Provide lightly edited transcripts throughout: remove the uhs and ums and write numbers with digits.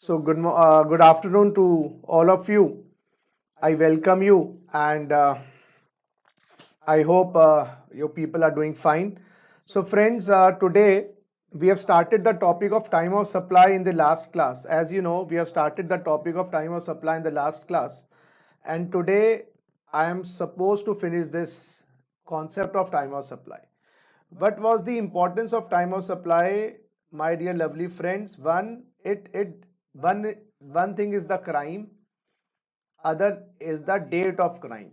So good afternoon to all of you. I welcome you, and I hope your people are doing fine. So friends, today we have started the topic of time of supply in the last class. As you know, we have started the topic of time of supply in the last class, and today I am supposed to finish this concept of time of supply. What was the importance of time of supply, my dear lovely friends? One thing is the crime, other is the date of crime.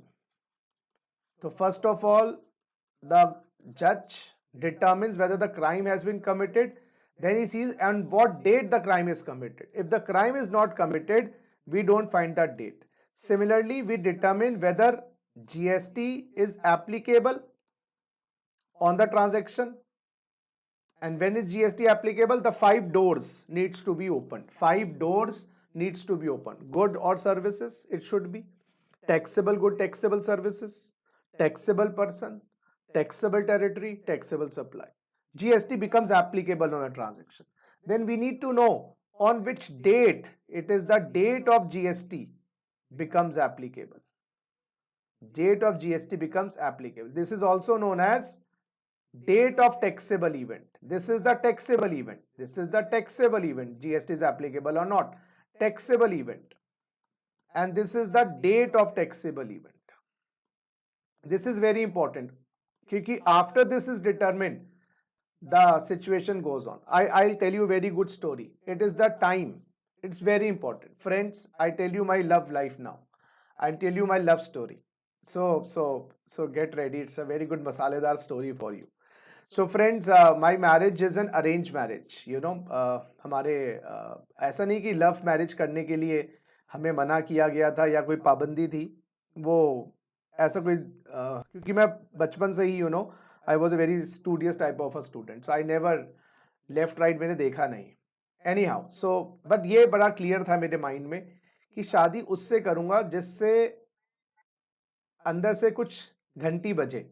So first of all, the judge determines whether the crime has been committed. Then he sees on what date the crime is committed. If the crime is not committed, we don't find that date. Similarly, we determine whether GST is applicable on the transaction. And when is GST applicable? The 5 doors needs to be opened. 5 doors needs to be opened. Good or services, it should be. Taxable good, taxable services, taxable person, taxable territory, taxable supply. GST becomes applicable on a transaction. Then we need to know on which date, it is the date of GST becomes applicable. Date of GST becomes applicable. This is also known as date of taxable event. This is the taxable event. This is the taxable event. GST is applicable or not. Taxable event. And this is the date of taxable event. This is very important. Because after this is determined, the situation goes on. I'll tell you a very good story. It is the time. It's very important. Friends, I tell you my love life now. I'll tell you my love story. So get ready. It's a very good masaledar story for you. So friends, my marriage is an arranged marriage. हमारे ऐसा नहीं कि love marriage करने के लिए हमें मना किया गया था या कोई पाबंदी थी. वो ऐसा कोई क्योंकि मैं बचपन से ही I was a very studious type of a student, so I never left right मैंने देखा नहीं. एनी हाउ, सो बट ये बड़ा क्लियर था मेरे माइंड में कि शादी उससे करूँगा जिससे अंदर से कुछ घंटी बजे.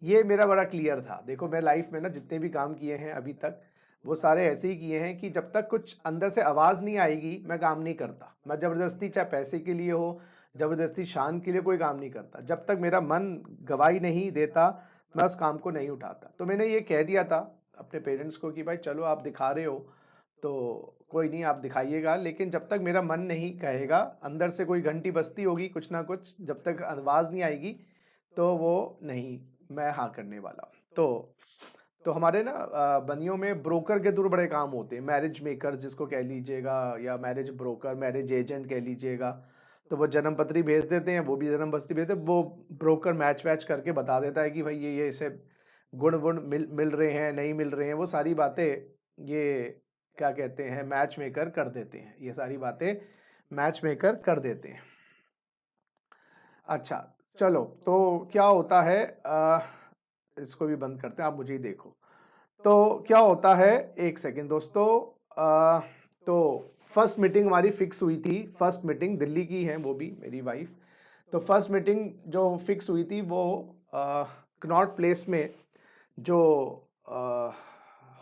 ये मेरा बड़ा क्लियर था. देखो मैं लाइफ में ना जितने भी काम किए हैं अभी तक वो सारे ऐसे ही किए हैं कि जब तक कुछ अंदर से आवाज़ नहीं आएगी मैं काम नहीं करता. मैं ज़बरदस्ती चाहे पैसे के लिए हो, ज़बरदस्ती शान के लिए कोई काम नहीं करता. जब तक मेरा मन गवाही नहीं देता मैं उस काम को नहीं उठाता. तो मैंने ये कह दिया था अपने पेरेंट्स को कि भाई चलो आप दिखा रहे हो तो कोई नहीं, आप दिखाइएगा, लेकिन जब तक मेरा मन नहीं कहेगा, अंदर से कोई घंटी बजती होगी कुछ ना कुछ, जब तक आवाज़ नहीं आएगी तो वो नहीं, मैं हाँ करने वाला. तो हमारे ना बनियों में ब्रोकर के थ्रू बड़े काम होते हैं. मैरिज मेकर जिसको कह लीजिएगा, या मैरिज ब्रोकर, मैरिज एजेंट कह लीजिएगा. तो वो जन्म पत्री भेज देते हैं, वो भी जन्म पत्री भेजते हैं. वो ब्रोकर मैच वैच करके बता देता है कि भाई ये इसे गुण वुण मिल रहे हैं, नहीं मिल रहे हैं. वो सारी बातें ये क्या कहते हैं, मैच मेकर कर देते हैं. ये सारी बातें मैच मेकर कर देते हैं. अच्छा चलो, तो क्या होता है, इसको भी बंद करते हैं, आप मुझे ही देखो. तो क्या होता है, एक सेकेंड दोस्तों. तो फर्स्ट मीटिंग हमारी फिक्स हुई थी. फर्स्ट मीटिंग दिल्ली की है, वो भी मेरी वाइफ. तो फर्स्ट मीटिंग जो फिक्स हुई थी वो कनॉट प्लेस में जो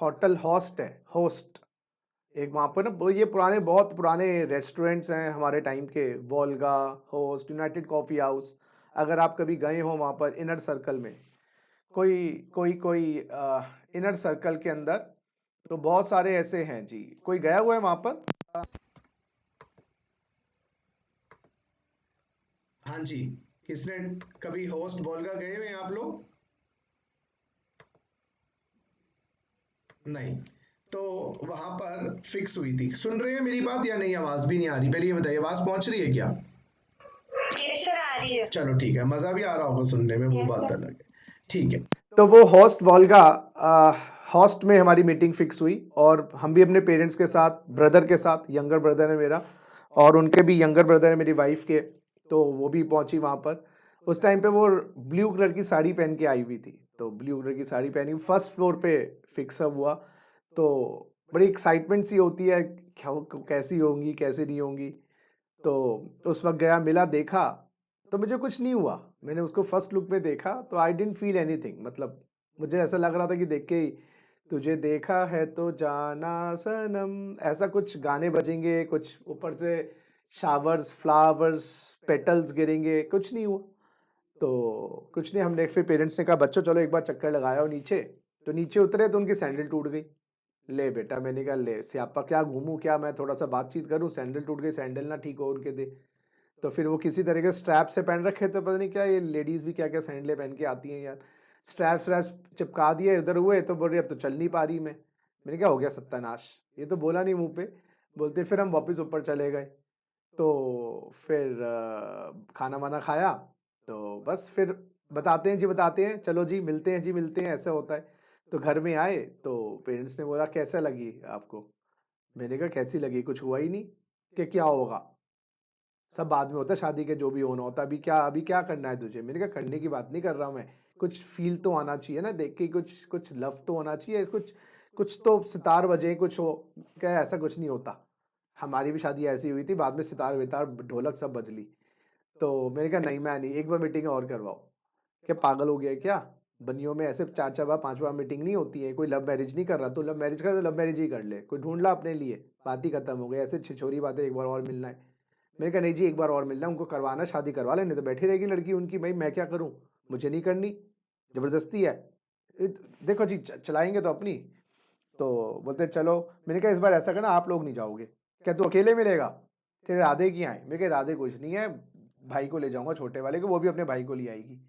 होटल होस्ट है, होस्ट एक वहाँ पर ना, ये पुराने बहुत पुराने रेस्टोरेंट्स हैं हमारे टाइम के. Volga, host, United coffee house. अगर आप कभी गए हो वहाँ पर इनर सर्कल में, कोई इनर सर्कल के अंदर, तो बहुत सारे ऐसे हैं जी. कोई गया हुआ है वहाँ पर? हाँ जी, किसने कभी होस्ट वोल्गा गए हुए हैं आप लोग? नहीं. तो वहां पर फिक्स हुई थी. सुन रहे हैं मेरी बात या नहीं? आवाज भी नहीं आ रही. पहले ये बताइए, आवाज पहुंच रही है क्या? यस सर, आ रही है. चलो ठीक है, मजा भी आ रहा होगा सुनने में, वो Yes, बात sir. अलग है. ठीक है. तो वो होस्ट वोल्गा होस्ट में हमारी मीटिंग फिक्स हुई, और हम भी अपने पेरेंट्स के साथ, ब्रदर के साथ, यंगर ब्रदर है मेरा और उनके भी यंगर ब्रदर है मेरी वाइफ के, तो वो भी पहुंची वहाँ पर. उस टाइम पे वो ब्लू कलर की साड़ी पहन के आई हुई थी. तो ब्लू कलर की साड़ी पहनी, फर्स्ट फ्लोर पे फिक्स अप हुआ. तो बड़ी एक्साइटमेंट सी होती है, क्या कैसी होंगी कैसी नहीं होंगी. तो उस वक्त गया, मिला, देखा, तो मुझे कुछ नहीं हुआ. मैंने उसको फर्स्ट लुक में देखा तो आई डिडंट फील एनीथिंग. मतलब मुझे ऐसा लग रहा था कि देख के ही तुझे देखा है तो जाना सनम, ऐसा कुछ गाने बजेंगे, कुछ ऊपर से शावर्स, फ्लावर्स, पेटल्स गिरेंगे, कुछ नहीं हुआ। तो कुछ नहीं, हमने फिर पेरेंट्स ने कहा बच्चों चलो एक बार चक्कर लगाओ नीचे। तो नीचे उतरे तो उनकी सैंडल टूट गई। ले बेटा, मैंने कहा ले स्यापा, क्या घूमूं क्या मैं, थोड़ा सा बातचीत करूं, सैंडल टूट गई, सैंडल ना ठीक हो उनके दे। तो फिर वो किसी तरह के स्ट्रैप से पहन रखे थे, पता नहीं क्या, ये लेडीज़ भी क्या क्या सैंडलें पहन के आती हैं यार। स्ट्रैप स्ट्रैप चिपका दिए उधर हुए, तो बोल रही अब तो चल नहीं पा रही मैं। मैंने क्या हो गया सत्यानाश, ये तो बोला नहीं मुंह पे। बोलते फिर हम वापस ऊपर चले गए। तो फिर खाना वाना खाया। तो बस फिर बताते हैं जी, बताते हैं, चलो जी मिलते हैं जी, मिलते हैं, ऐसा होता है। तो घर में आए तो पेरेंट्स ने बोला कैसा लगी आपको। मैंने कहा कैसी लगी, कुछ हुआ ही नहीं। कि क्या होगा, सब बाद में होता है, शादी के जो भी होना होता है, अभी क्या करना है तुझे। मैंने कहा करने की बात नहीं कर रहा हूँ मैं, कुछ फील तो आना चाहिए ना, देख के कुछ कुछ लव तो होना चाहिए, कुछ कुछ तो सितार बजे, कुछ हो। क्या ऐसा कुछ नहीं होता। हमारी भी शादी ऐसी हुई थी, बाद में सितार वितार ढोलक सब बज ली। तो मैंने कहा नहीं मैं नहीं, एक बार मीटिंग और करवाओ। क्या पागल हो गया है क्या, बनियों में ऐसे 4 4 बार 5 बार मीटिंग नहीं होती है। कोई लव मैरिज नहीं कर रहा, तो लव मैरिज कर, तो लव मैरिज ही कर ले, कोई ढूंढ ला अपने लिए, बात ही खत्म हो गई। ऐसे छिछोरी बातें, एक बार और मिलना है। मैंने कहा नहीं जी, एक बार और मिलना है, उनको करवाना, शादी करवा लेने, तो बैठी रहेगी लड़की उनकी, भाई मैं क्या करूं, मुझे नहीं करनी, ज़बरदस्ती है। देखो जी चलाएंगे तो अपनी। तो बोलते चलो। मैंने कहा इस बार ऐसा करना, आप लोग नहीं जाओगे। क्या तू अकेले मिलेगा, तेरे राधे की आए। मैंने कहा राधे कुछ नहीं है, भाई को ले जाऊंगा, छोटे वाले को, वो भी अपने भाई को ले आएगी।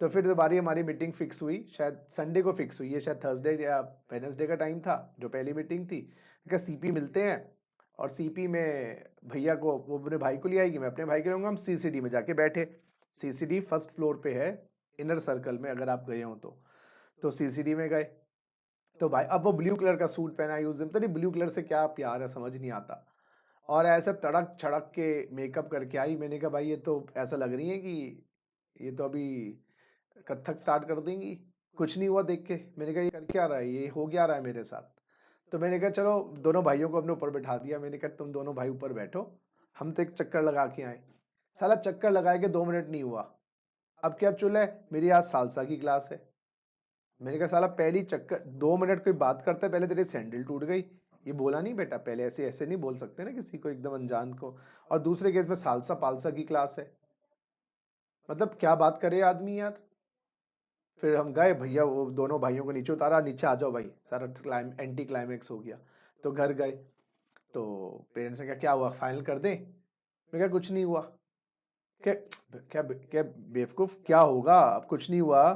तो फिर दोबारा हमारी मीटिंग फिक्स हुई, शायद संडे को फिक्स हुई है, शायद थर्सडे या वेडनेसडे का टाइम था जो पहली मीटिंग थी। क्या सीपी मिलते हैं, और सीपी में भैया को, वो अपने भाई को ले आएगी, मैं अपने भाई को लूँगा, हम सीसीडी में जाके बैठे। सीसीडी फर्स्ट फ्लोर पे है, इनर सर्कल में, अगर आप गए हो तो सीसीडी में गए। तो भाई अब वो ब्लू कलर का सूट पहना है उस दिन, तो नहीं ब्लू कलर से क्या प्यार है समझ नहीं आता। और ऐसा तड़क छड़क के मेकअप करके आई। मैंने कहा भाई ये तो ऐसा लग रही है कि ये तो अभी कथक स्टार्ट कर देंगी। कुछ नहीं हुआ देख के। मैंने कहा ये कर क्या रहा है, ये हो क्या रहा है मेरे साथ। तो मैंने कहा चलो, दोनों भाइयों को अपने ऊपर बैठा दिया। मैंने कहा तुम दोनों भाई ऊपर बैठो, हम तो एक चक्कर लगा के आए। साला चक्कर लगाए के 2 मिनट नहीं हुआ, अब क्या चुल है, मेरी आज सालसा की क्लास है। मैंने कहा साला पहली चक्कर 2 मिनट कोई बात करता है, पहले तेरी सैंडल टूट गई, ये बोला नहीं बेटा, पहले ऐसे ऐसे नहीं बोल सकते ना किसी को एकदम अनजान को। और दूसरे केस में सालसा पालसा की क्लास है, मतलब क्या बात करे आदमी यार। फिर हम गए, भैया वो दोनों भाइयों को नीचे उतारा, नीचे आ जाओ भाई, सारा एंटी क्लाइमेक्स हो गया। तो घर गए। तो पेरेंट्स ने कहा क्या हुआ, फाइनल कर दें। मैं कहा कुछ नहीं हुआ। क्या क्या क्या बेवकूफ़, क्या होगा, अब कुछ नहीं हुआ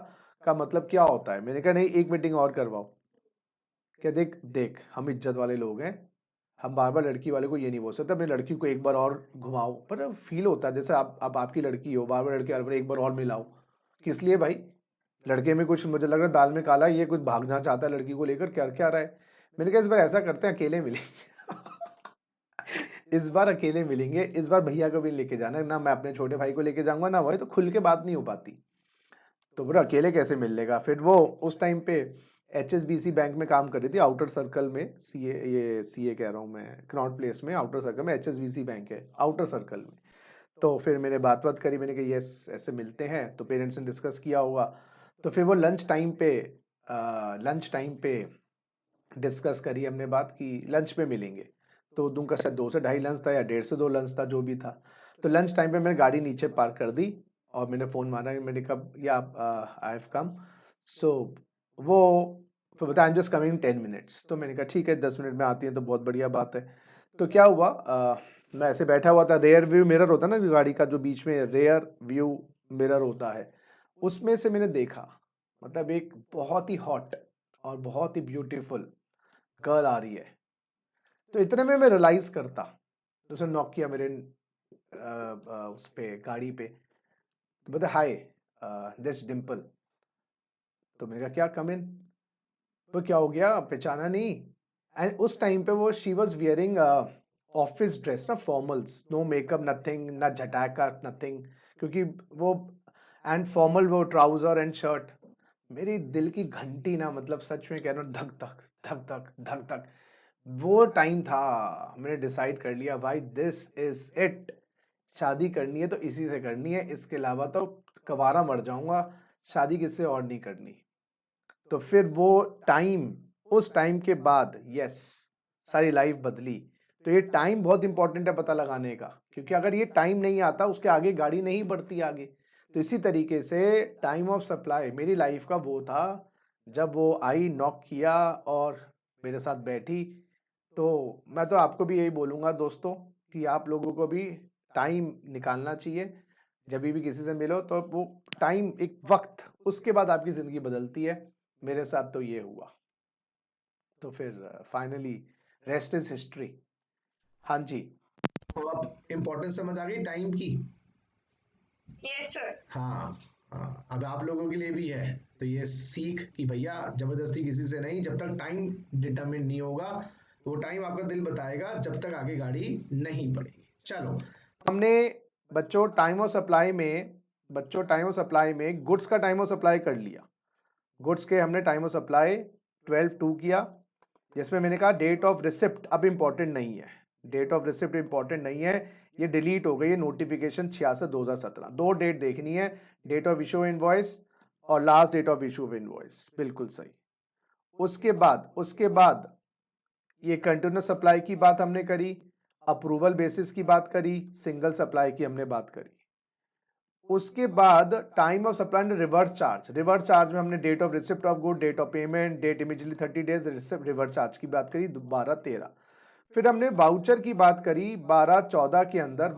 का मतलब क्या होता है। मैंने कहा नहीं, एक मीटिंग और करवाओ। क्या देख देख, हम इज्जत वाले लोग हैं, हम बार बार लड़की वाले को ये नहीं बोल सकते अपनी लड़की को एक बार और घुमाओ, पर फील होता है जैसे आप, अब आपकी लड़की हो, बार बार लड़की बार बार एक बार और मिलाओ। किस लिए भाई, लड़के में कुछ मुझे लग रहा है दाल में काला, ये कुछ भागना चाहता है लड़की को लेकर, क्या क्या रहा है। मैंने कहा इस बार ऐसा करते हैं, अकेले मिलेंगे। इस बार अकेले मिलेंगे, इस बार भैया को भी लेके जाना, ना मैं अपने छोटे भाई को लेके जाऊंगा ना, वही तो खुल के बात नहीं हो पाती। तो बोला अकेले कैसे मिल लेगा। फिर वो उस टाइम पे HSBC बैंक में काम कर रही थी, आउटर सर्कल में, सीए कह रहा हूँ मैं, कनॉट प्लेस में आउटर सर्कल में HSBC बैंक है, आउटर सर्कल में। तो फिर मैंने बात बात करी, मैंने कहा यस ऐसे मिलते हैं, तो पेरेंट्स ने डिस्कस किया होगा। तो फिर वो लंच टाइम पे डिस्कस करी हमने बात की लंच पे मिलेंगे। तो उनका शायद 2 से 2.5 लंच था या 1.5 से 2 लंच था, जो भी था। तो लंच टाइम पे मैंने गाड़ी नीचे पार्क कर दी, और मैंने फ़ोन मारा, मैंने कहा या आई हैव कम। सो वो फिर बताया I am just coming 10 minutes. तो मैंने कहा ठीक है, 10 मिनट में आती हैं तो बहुत बढ़िया बात है। तो क्या हुआ, मैं ऐसे बैठा हुआ था, रेयर व्यू मिरर होता है ना गाड़ी का, जो बीच में रेयर व्यू मिरर होता है, उसमें से मैंने देखा, मतलब एक बहुत ही हॉट और बहुत ही ब्यूटीफुल गर्ल आ रही है। तो इतने में मैं रियलाइज करता, तो उसने नॉक किया मेरे उस पे गाड़ी पे। तो बोलते हाय, दिस डिम्पल। तो मैंने कहा क्या, कम इन। तो क्या हो गया, पहचाना नहीं। एंड उस टाइम पे वो she was wearing office dress ना, फॉर्मल्स, नो मेकअप नथिंग, ना झटाका नथिंग, क्योंकि वो एंड फॉर्मल, वो ट्राउजर एंड शर्ट। मेरी दिल की घंटी ना, मतलब सच में कह रहा हूँ, धक धक धक धक धक धक। वो टाइम था, मैंने डिसाइड कर लिया भाई, दिस इज इट, शादी करनी है तो इसी से करनी है, इसके अलावा तो कवारा मर जाऊंगा, शादी किससे और नहीं करनी। तो फिर वो टाइम, उस टाइम के बाद यस सारी लाइफ बदली। तो ये टाइम बहुत इंपॉर्टेंट है पता लगाने का, क्योंकि अगर ये टाइम नहीं आता उसके आगे गाड़ी नहीं बढ़ती आगे। तो इसी तरीके से टाइम ऑफ सप्लाई मेरी लाइफ का वो था जब वो आई, नॉक किया और मेरे साथ बैठी। तो मैं तो आपको भी यही बोलूँगा दोस्तों कि आप लोगों को भी टाइम निकालना चाहिए। जब भी किसी से मिलो तो वो टाइम एक वक्त, उसके बाद आपकी ज़िंदगी बदलती है। मेरे साथ तो ये हुआ। तो फिर फाइनली रेस्ट इज हिस्ट्री। हाँ जी। तो अब इम्पोर्टेंस समझ आ गई टाइम की। Yes sir. हाँ हाँ, अब आप लोगों के लिए भी है तो ये सीख कि भैया जबरदस्ती किसी से नहीं, जब तक टाइम डिटरमिन नहीं होगा वो टाइम आपका दिल बताएगा, जब तक आगे गाड़ी नहीं बढ़ेगी। चलो हमने बच्चों टाइम ऑफ सप्लाई में गुड्स का टाइम ऑफ सप्लाई कर लिया। गुड्स के हमने टाइम ऑफ सप्लाई 12/2 किया, जिसमें मैंने कहा डेट ऑफ रिसिप्ट अब इम्पॉर्टेंट नहीं है। डेट ऑफ रिसिप्ट इम्पॉर्टेंट नहीं है, ये डिलीट हो गई है नोटिफिकेशन 66/2017। दो डेट देखनी है, डेट ऑफ इशू इनवॉइस और last date of issue invoice, बिल्कुल सही। उसके बाद ये कंटिन्यूस सप्लाई की बात हमने करी, अप्रूवल बेसिस की बात करी, सिंगल सप्लाई की हमने बात करी। उसके बाद time of supply and reverse charge में हमने date of receipt of good, date of payment, date immediately 30 days, reverse charge की बात करी 12/13। फिर हमने वाउचर की बात करी 12/14 के अंदर।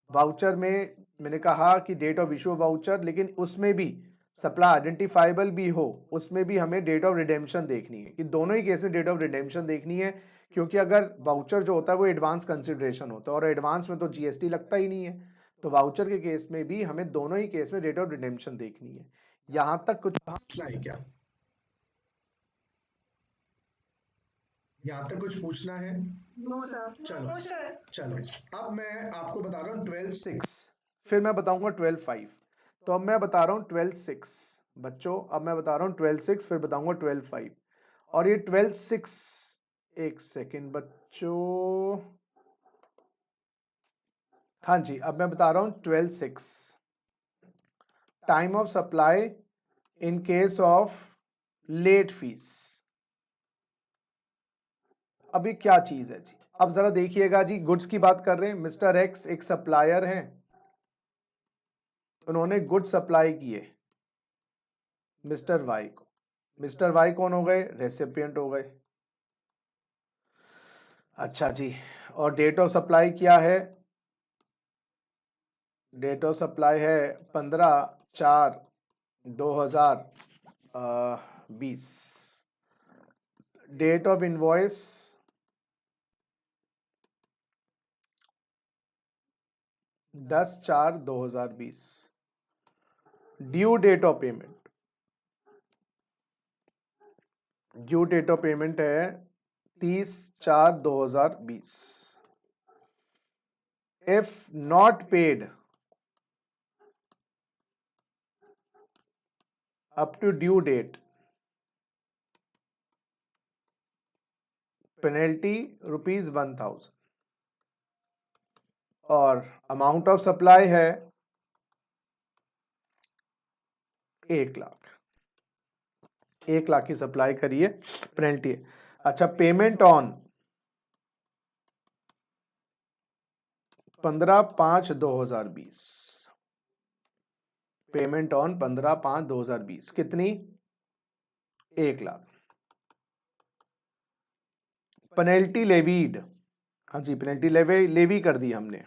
वाउचर में मैंने कहा कि डेट ऑफ इशू वाउचर, लेकिन उसमें भी सप्लाई आइडेंटिफाइबल भी हो, उसमें भी हमें डेट ऑफ रिडेम्पशन देखनी है। कि दोनों ही केस में डेट ऑफ रिडेम्पशन देखनी है, क्योंकि अगर वाउचर जो होता है वो एडवांस कंसिडरेशन होता है और एडवांस में तो जीएसटी लगता ही नहीं है। तो वाउचर के केस में भी हमें दोनों ही केस में डेट ऑफ रिडेम्पशन देखनी है। यहां तक कुछ पूछना है क्या? यहाँ तक कुछ पूछना है? No sir. चलो नो सर। चलो, अब मैं आपको बता रहा हूँ 12/6। फिर मैं बताऊंगा 12/5। तो अब मैं बता रहा हूँ 12/6 बच्चों, अब मैं बता रहा हूँ 12/6, फिर बताऊंगा 12/5। और ये 12/6, एक सेकेंड बच्चों, हाँ जी, अब मैं बता रहा हूँ 12/6 time of supply in case of late fees. अभी क्या चीज है जी, अब जरा देखिएगा जी, गुड्स की बात कर रहे हैं। मिस्टर एक्स एक सप्लायर हैं, उन्होंने गुड्स सप्लाई किए मिस्टर वाई को। मिस्टर वाई कौन हो गए? रेसिपिएंट हो गए। अच्छा जी, और डेट ऑफ सप्लाई क्या है? डेट ऑफ सप्लाई है 15/4/2020। Date of invoice 10/4/2020। Due date of payment, due date of payment है 30/4/2020। If not paid up to due date, penalty ₹1000। और अमाउंट ऑफ सप्लाई है 1,00,000। 1,00,000 की सप्लाई करिए, पेनल्टी है। अच्छा, पेमेंट ऑन 15/5/2020। पेमेंट ऑन 15/5/2020 कितनी? 1,00,000। Penalty levied, हाँ जी, पेनल्टी लेवी कर दी हमने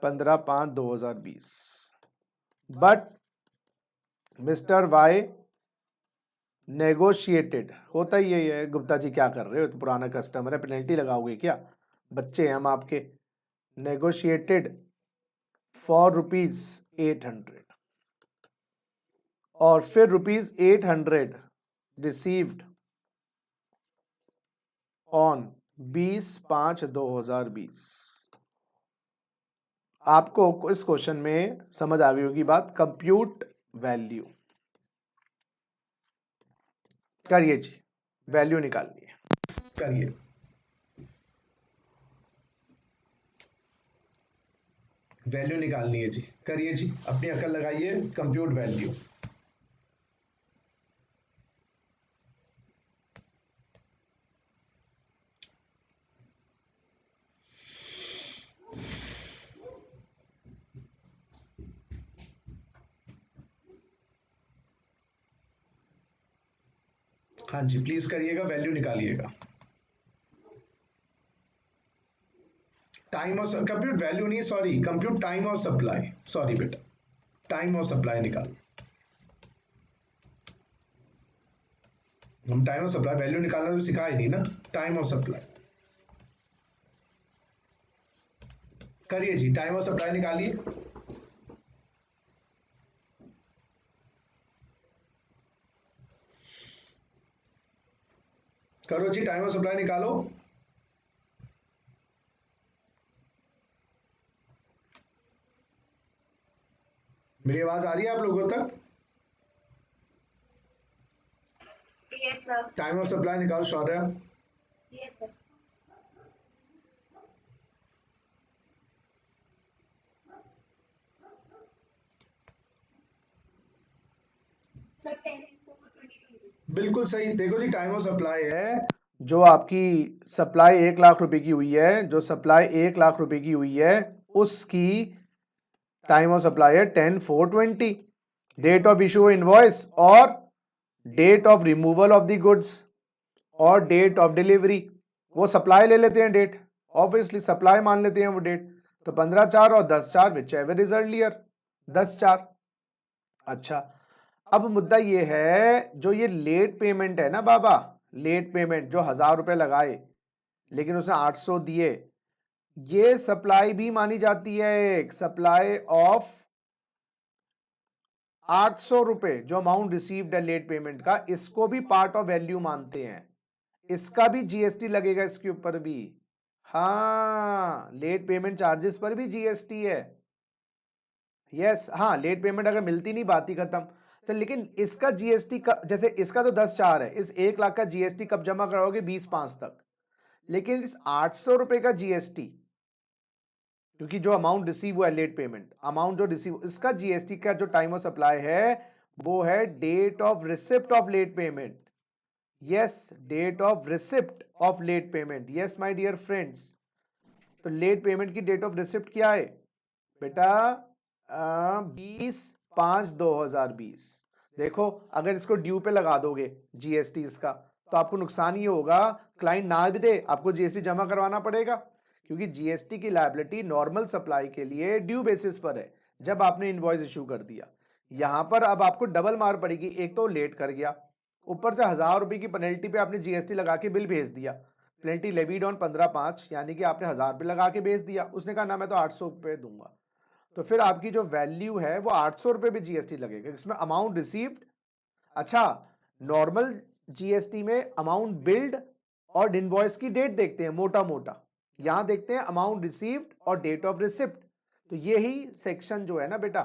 15/5/2020। बट मिस्टर वाई नेगोशिएटेड, होता ही यही है। गुप्ता जी क्या कर रहे हो, तो पुराना कस्टमर है, पेनल्टी लगाओगे क्या? बच्चे हैं हम आपके। नेगोशिएटेड फॉर ₹800, और फिर ₹800 रिसीव्ड ऑन 20/5/2020। आपको इस क्वेश्चन में समझ आ गई होगी बात। कंप्यूट वैल्यू करिए जी, वैल्यू निकालिए। करिए, वैल्यू निकालनी है जी। करिए जी, अपनी अकल लगाइए, कंप्यूट वैल्यू। हाँ जी, प्लीज करिएगा, वैल्यू निकालिएगा। टाइम ऑफ कंप्यूट वैल्यू नहीं, sorry, compute time of supply, sorry बेटा, टाइम ऑफ सप्लाई निकाल। हम टाइम ऑफ सप्लाई वैल्यू निकालना तो सिखा ही नहीं ना। टाइम ऑफ सप्लाई करिए जी, टाइम ऑफ सप्लाई निकालिए। करो जी, टाइम ऑफ सप्लाई निकालो। मेरी आवाज आ रही है आप लोगों तक? Yes, sir. Time of supply निकालो शौर्य। Yes, sir. Sir, 10/4/2020. बिल्कुल सही। देखो जी, टाइम ऑफ सप्लाई है जो आपकी सप्लाई 1 लाख रुपए की हुई है, जो सप्लाई 1 लाख रुपए की हुई है, उसकी टाइम ऑफ सप्लाई है 10/4/20। डेट ऑफ इशू इनवॉइस और date of removal of the goods और डेट ऑफ डिलीवरी, वो सप्लाई ले लेते हैं डेट, ऑब्वियसली सप्लाई मान लेते हैं वो डेट। तो 15/4 और 10/4 विच एवर इज अर्लियर, 10/4। अच्छा, अब मुद्दा ये है, जो ये लेट पेमेंट है ना बाबा, लेट पेमेंट जो 1000 रुपए लगाए लेकिन उसने 800 दिए, ये सप्लाई भी मानी जाती है। एक सप्लाई ऑफ 800 रुपए जो अमाउंट रिसीव्ड है लेट पेमेंट का, इसको भी पार्ट ऑफ वैल्यू मानते हैं। इसका भी जीएसटी लगेगा इसके ऊपर भी। हाँ, लेट पेमेंट चार्जेस पर भी जीएसटी है। यस, हाँ, लेट पेमेंट अगर मिलती नहीं बात ही खत्म। तो लेकिन इसका जीएसटी का, जैसे इसका तो 10/4 है, इस 1 लाख का जीएसटी कब जमा कराओगे? 20/5 तक। लेकिन इस 800 रुपए का जीएसटी, क्योंकि जो अमाउंट रिसीव हुआ है लेट पेमेंट, अमाउंट जो रिसीव, इसका जीएसटी का जो टाइम ऑफ सप्लाई है वो है date of receipt of late payment. Yes, date of receipt of late payment. Yes my dear friends, तो लेट पेमेंट की डेट ऑफ रिसिप्ट क्या है बेटा? 20/5/2020। देखो, अगर इसको ड्यू पे लगा दोगे जीएसटी इसका, तो आपको नुकसान ये होगा, क्लाइंट ना भी दे आपको जीएसटी जमा करवाना पड़ेगा, क्योंकि जीएसटी की लायबिलिटी नॉर्मल सप्लाई के लिए ड्यू बेसिस पर है, जब आपने इनवॉइस इशू कर दिया। यहां पर अब आपको डबल मार पड़ेगी, एक तो लेट कर गया, ऊपर से 1000 रुपए की पेनल्टी पे आपने जीएसटी लगा के बिल भेज दिया। पेनल्टी लेवीड ऑन 15/5, यानी कि आपने 1000 रुपए लगा के भेज दिया, उसने कहा ना मैं तो 800 रुपए दूंगा, तो फिर आपकी जो वैल्यू है वो 800 रुपए भी जीएसटी लगेगा, इसमें अमाउंट रिसीव्ड। अच्छा, नॉर्मल जीएसटी में अमाउंट बिल्ड और इनवॉइस की डेट देखते हैं मोटा मोटा, यहां देखते हैं अमाउंट रिसीव्ड और डेट ऑफ रिसिप्ट। तो यही सेक्शन जो है ना बेटा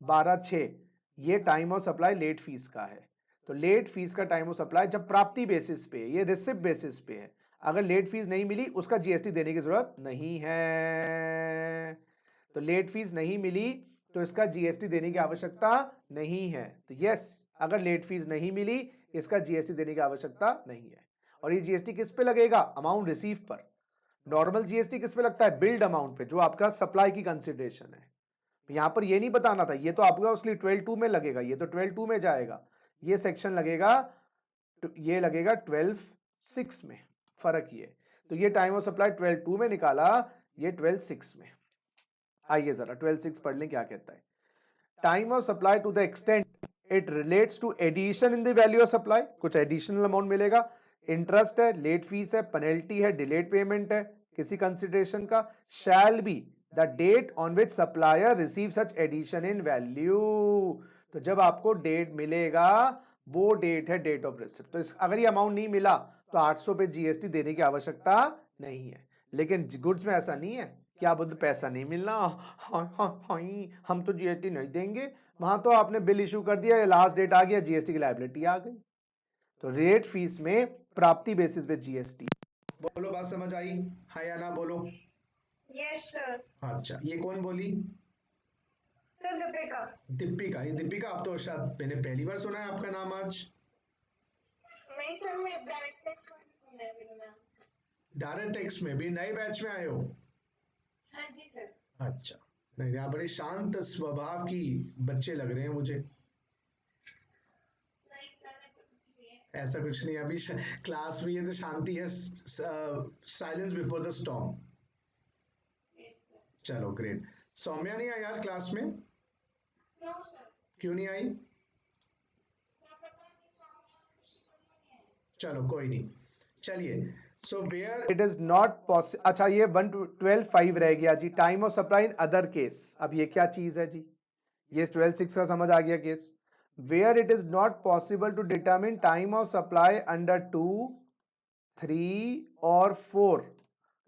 12(6), ये time of supply late fees का है। तो लेट फीस का टाइम ऑफ सप्लाई जब प्राप्ति बेसिस पे, ये रिसिप्ट बेसिस पे है, अगर लेट फीस नहीं मिली उसका जीएसटी देने की जरूरत नहीं है। तो लेट फीस नहीं मिली तो इसका जीएसटी देने की आवश्यकता नहीं है। तो यस, अगर लेट फीस नहीं मिली इसका जीएसटी देने की आवश्यकता नहीं है। और ये जीएसटी किस पे लगेगा? अमाउंट रिसीव पर। नॉर्मल जीएसटी किस पे लगता है? बिल्ड अमाउंट पे, जो आपका सप्लाई की कंसिडरेशन है। यहां पर ये नहीं बताना था, ये तो आपका उसलिए 12(2) में लगेगा, ये तो 12(2) में जाएगा, ये सेक्शन लगेगा, ये लगेगा 12(6) में। फर्क ये, तो ये टाइम ऑफ सप्लाई 12(2) में निकाला, ये 12(6) में। आइए जरा 12(6) पढ़ लें क्या कहता है। Time of supply to the extent it relates to addition in the value of supply, कुछ एडिशनल अमाउंट मिलेगा, इंटरेस्ट है, लेट फीस है, पेनल्टी है, डिलेड पेमेंट है किसी कंसिडरेशन का, shall be the date on which supplier receive such addition in value. तो जब आपको डेट मिलेगा वो डेट है डेट ऑफ रिसिप्ट। तो अगर ये अमाउंट नहीं मिला तो 800 पे जीएसटी देने की आवश्यकता नहीं है। लेकिन गुड्स में ऐसा नहीं है, क्या बोलते पैसा नहीं मिलना, हम तो जीएसटी नहीं देंगे, वहां तो आपने बिल इशू कर दिया, लास्ट डेट आ गया, जीएसटी की लायबिलिटी आ गई। तो रेट फीस में प्राप्ति बेसिस पे जीएसटी। बोलो, बात समझ आई? हाँ या ना बोलो। Yes, sir. अच्छा, ये कौन बोली? Sir, Deepika. दीपिका। ये दीपिका, आप तो शायद मैंने पहली बार सुना है आपका नाम आज। नहीं सर, मैं डायरेक्ट टेक्स्ट में सुन रही हूँ मैम। डायरेक्ट टेक्स्ट में भी नए बैच में आए हो? हाँ जी सर। अच्छा, नहीं, आप बड़े शांत स्वभाव की बच्चे लग रहे हैं मुझे। नहीं सर, मैं तो कुछ नहीं है। ऐसा कुछ नहीं, अभी क्लास में ये तो शांति है, साइलेंस बिफोर द स्टॉर्म। चलो ग्रेट। सौम्या नहीं आई आज क्लास में? No sir. क्यों नहीं आई? क्या पता नहीं सामने नहीं है। चलो कोई नहीं, चलिए। So where it is not possible. अच्छा ये 112.5 रह गया जी, time of supply in other case. अब ये क्या चीज है जी? ये 12.6 का समझ आ गया case. Where it is not possible to determine time of supply under 2, 3 और 4।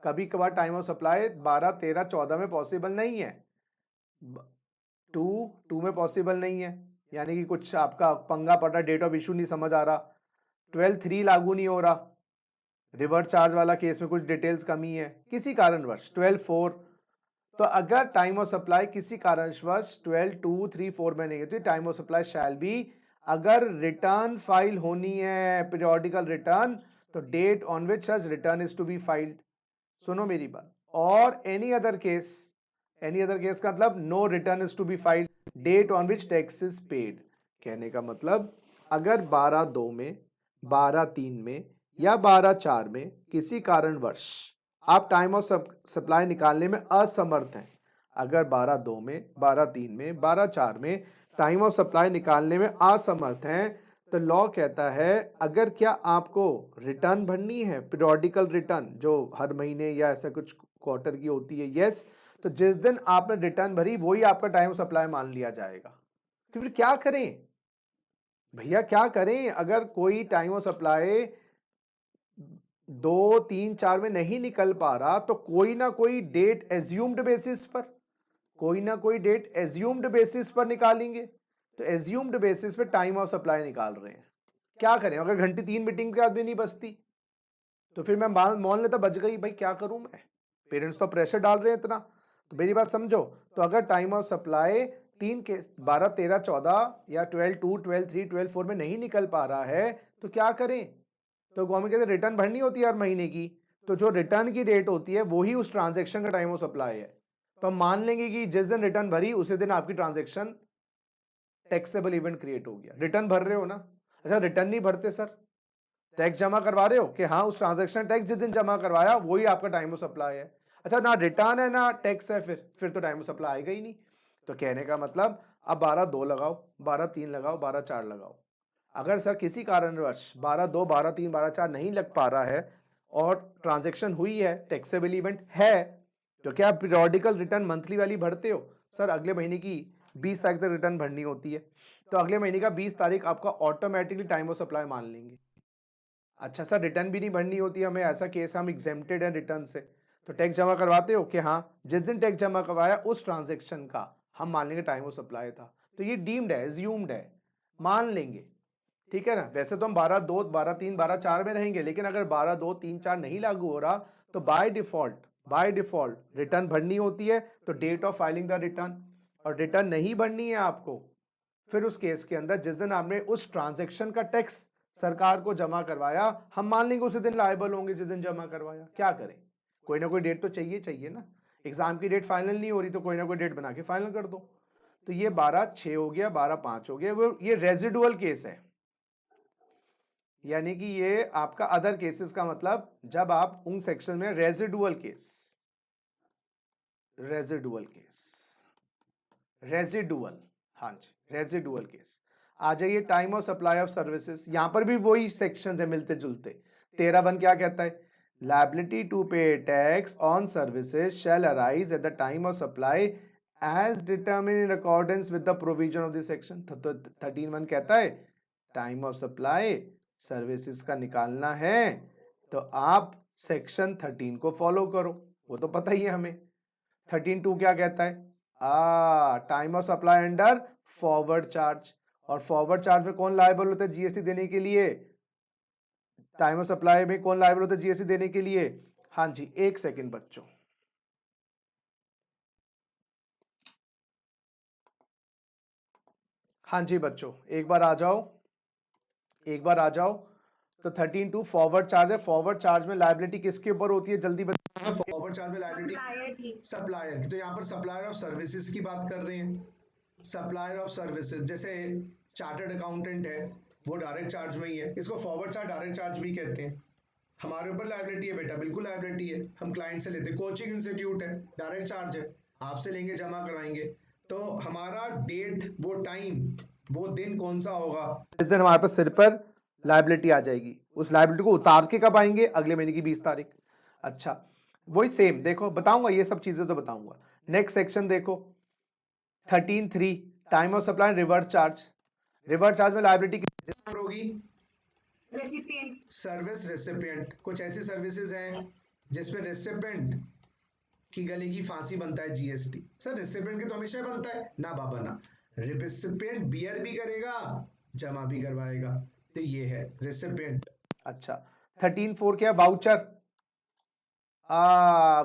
कभी कभार टाइम ऑफ सप्लाई 12, 13, 14 में पॉसिबल नहीं है। 2 में पॉसिबल नहीं है, यानी कि कुछ आपका पंगा पड़ रहा, डेट ऑफ इशू नहीं समझ आ रहा। 12.3 लागू नहीं हो रहा, रिवर्स चार्ज वाला केस में कुछ डिटेल्स कमी है किसी कारणवश। 12.4, तो अगर टाइम ऑफ सप्लाई किसी कारणवश 12.2, 3, 4 में नहीं है तो time of supply shall be. अगर रिटर्न फाइल होनी है, पीरियोडिकल रिटर्न, तो date on which such return is to be filed. सुनो मेरी बात। और एनी अदर केस का मतलब no return is to be filed, date on which tax is paid. कहने का मतलब अगर 12/2 में, 12/3 में या 12/4 में किसी कारणवश आप टाइम ऑफ सप्लाई निकालने में असमर्थ हैं, अगर 12/2 में, 12/3 में, 12/4 में टाइम ऑफ सप्लाई निकालने में असमर्थ हैं, तो लॉ कहता है अगर क्या आपको रिटर्न भरनी है, पीरियोडिकल रिटर्न जो हर महीने या ऐसा कुछ क्वार्टर की होती है, यस, तो जिस दिन आपने रिटर्न भरी वही आपका टाइम ऑफ सप्लाई मान लिया जाएगा। तो फिर क्या करें भैया, क्या करें? अगर कोई टाइम ऑफ सप्लाई 2, 3, 4 में नहीं निकल पा रहा, तो कोई ना कोई डेट एज्यूम्ड बेसिस पर निकालेंगे। तो एज्यूम्ड बेसिस पे टाइम ऑफ सप्लाई निकाल रहे हैं, क्या करें? अगर घंटे 3 मीटिंग के आदमी नहीं बचती तो फिर मैं मान लेता बच गई, भाई क्या करूं मैं, पेरेंट्स तो प्रेशर डाल रहे हैं इतना। तो मेरी बात समझो, तो अगर टाइम ऑफ सप्लाई 3 के 12, 13, 14 या 12/2, 12/3, 12/4 में नहीं निकल पा रहा है, तो क्या करें? तो गवर्नमेंट कहते रिटर्न भरनी होती है हर महीने की, तो जो रिटर्न की डेट होती है वही उस ट्रांजेक्शन का टाइम ऑफ सप्लाई है। तो हम मान लेंगे कि जिस दिन रिटर्न भरी उसी दिन आपकी ट्रांजेक्शन टैक्सेबल इवेंट क्रिएट हो गया। रिटर्न भर रहे हो ना? अच्छा रिटर्न नहीं भरते सर, टैक्स जमा करवा रहे हो कि हाँ उस ट्रांजेक्शन टैक्स जिस दिन जमा करवाया वही आपका टाइम ऑफ सप्लाई है। अच्छा ना रिटर्न है ना टैक्स है, फिर तो टाइम ऑफ सप्लाई आएगा ही नहीं। तो कहने का मतलब अब 12/2 लगाओ, 12/3 लगाओ, 12/4 लगाओ। अगर सर किसी कारणवश 12/2, 12/3, 12/4 नहीं लग पा रहा है और ट्रांजेक्शन हुई है, टैक्सेबल इवेंट है, तो क्या आप पीरियोडिकल रिटर्न मंथली वाली भरते हो? सर अगले महीने की 20 तारीख तक रिटर्न भरनी होती है, तो अगले महीने का 20 तारीख आपका ऑटोमेटिकली टाइम ऑफ सप्लाई मान लेंगे। अच्छा सर रिटर्न भी नहीं भरनी होती हमें, ऐसा केस हम एग्जेम्प्टेड हैं रिटर्न से, तो टैक्स जमा करवाते हो कि हाँ जिस दिन टैक्स जमा करवाया उस ट्रांजेक्शन का हम मान लेंगे टाइम ऑफ सप्लाई था, तो ये डीम्ड है, एज्यूम्ड है, मान लेंगे। ठीक है ना? वैसे तो हम 12/2, 12/3, 12/4 में रहेंगे, लेकिन अगर 12/2, 3, 4 नहीं लागू हो रहा तो बाय डिफॉल्ट रिटर्न भरनी होती है, तो date of filing the return. और रिटर्न नहीं भरनी है आपको, फिर उस केस के अंदर जिस दिन आपने उस ट्रांजेक्शन का टैक्स सरकार को जमा करवाया, हम मान लेंगे उसी दिन लायबल होंगे जिस दिन जमा करवाया। क्या करें? कोई ना कोई डेट तो चाहिए ना। एग्जाम की डेट फाइनल नहीं हो रही तो कोई ना कोई डेट बना के फाइनल कर दो। तो ये 12/6 हो गया, 12/5 हो गया, वो ये रेजिडुअल केस है, यानी कि ये आपका अदर केसेस का मतलब जब आप उन सेक्शन में रेजिडुअल केस, हाँ जी रेजिडुअल केस। आ जाइए time of supply of services, यहां पर भी वही सेक्शन है मिलते जुलते। 13(1) क्या कहता है? Liability to pay tax on services shall arise at the time of supply as determine in accordance with the provision of this section. तो 13(1) कहता है टाइम ऑफ सप्लाई सर्विसेज का निकालना है तो आप सेक्शन 13 को फॉलो करो, वो तो पता ही है हमें। 13(2) क्या कहता है? Time of supply under forward charge, और फॉरवर्ड चार्ज में कौन लायबल होता है जीएसटी देने के लिए? टाइम ऑफ सप्लाई में कौन लायबल होता है जीएसटी देने के लिए? हाँ जी, एक सेकंड बच्चों। हाँ जी बच्चों, एक बार आ जाओ। तो 13(2) फॉरवर्ड चार्ज है। फॉरवर्ड चार्ज में लायबिलिटी किसके ऊपर होती है, जल्दी बताओ। फॉरवर्ड चार्ज में लायबिलिटी सप्लायर की, तो यहाँ पर सप्लायर ऑफ सर्विसेज की बात कर रहे हैं। सप्लायर ऑफ सर्विसेज जैसे चार्टर्ड अकाउंटेंट है, वो डायरेक्ट चार्ज में ही है, इसको फॉरवर्ड चार्ज डायरेक्ट चार्ज भी कहते हैं। हमारे ऊपर लायबिलिटी है बेटा, बिल्कुल लायबिलिटी है, हम क्लाइंट से लेते हैं, कोचिंग इंस्टीट्यूट है, डायरेक्ट चार्ज है, आपसे लेंगे जमा करवाएंगे। तो हमारा डेट, वो टाइम, वो दिन कौन सा होगा, जिस दिन हमारे पास सिर पर लायबिलिटी आ जाएगी, उस लायबिलिटी को उतार के कब आएंगे, अगले महीने की 20 तारीख। अच्छा, वही सेम देखो, बताऊंगा ये सब चीजें तो बताऊंगा। नेक्स्ट सेक्शन देखो 13(3) time of supply reverse charge. Reverse charge में लायबिलिटी और होगी रेसिपिएंट, सर्विस रेसिपिएंट। कुछ ऐसी सर्विसेज हैं जिसपे रेसिपिएंट की गले की फांसी बनता है जीएसटी। सर रेसिपिएंट के तो हमेशा बनता है ना बाबा ना, रेसिपिएंट बियर भी करेगा, जमा भी करवाएगा, तो ये है रेसिपिएंट। अच्छा 13(4) क्या, वाउचर।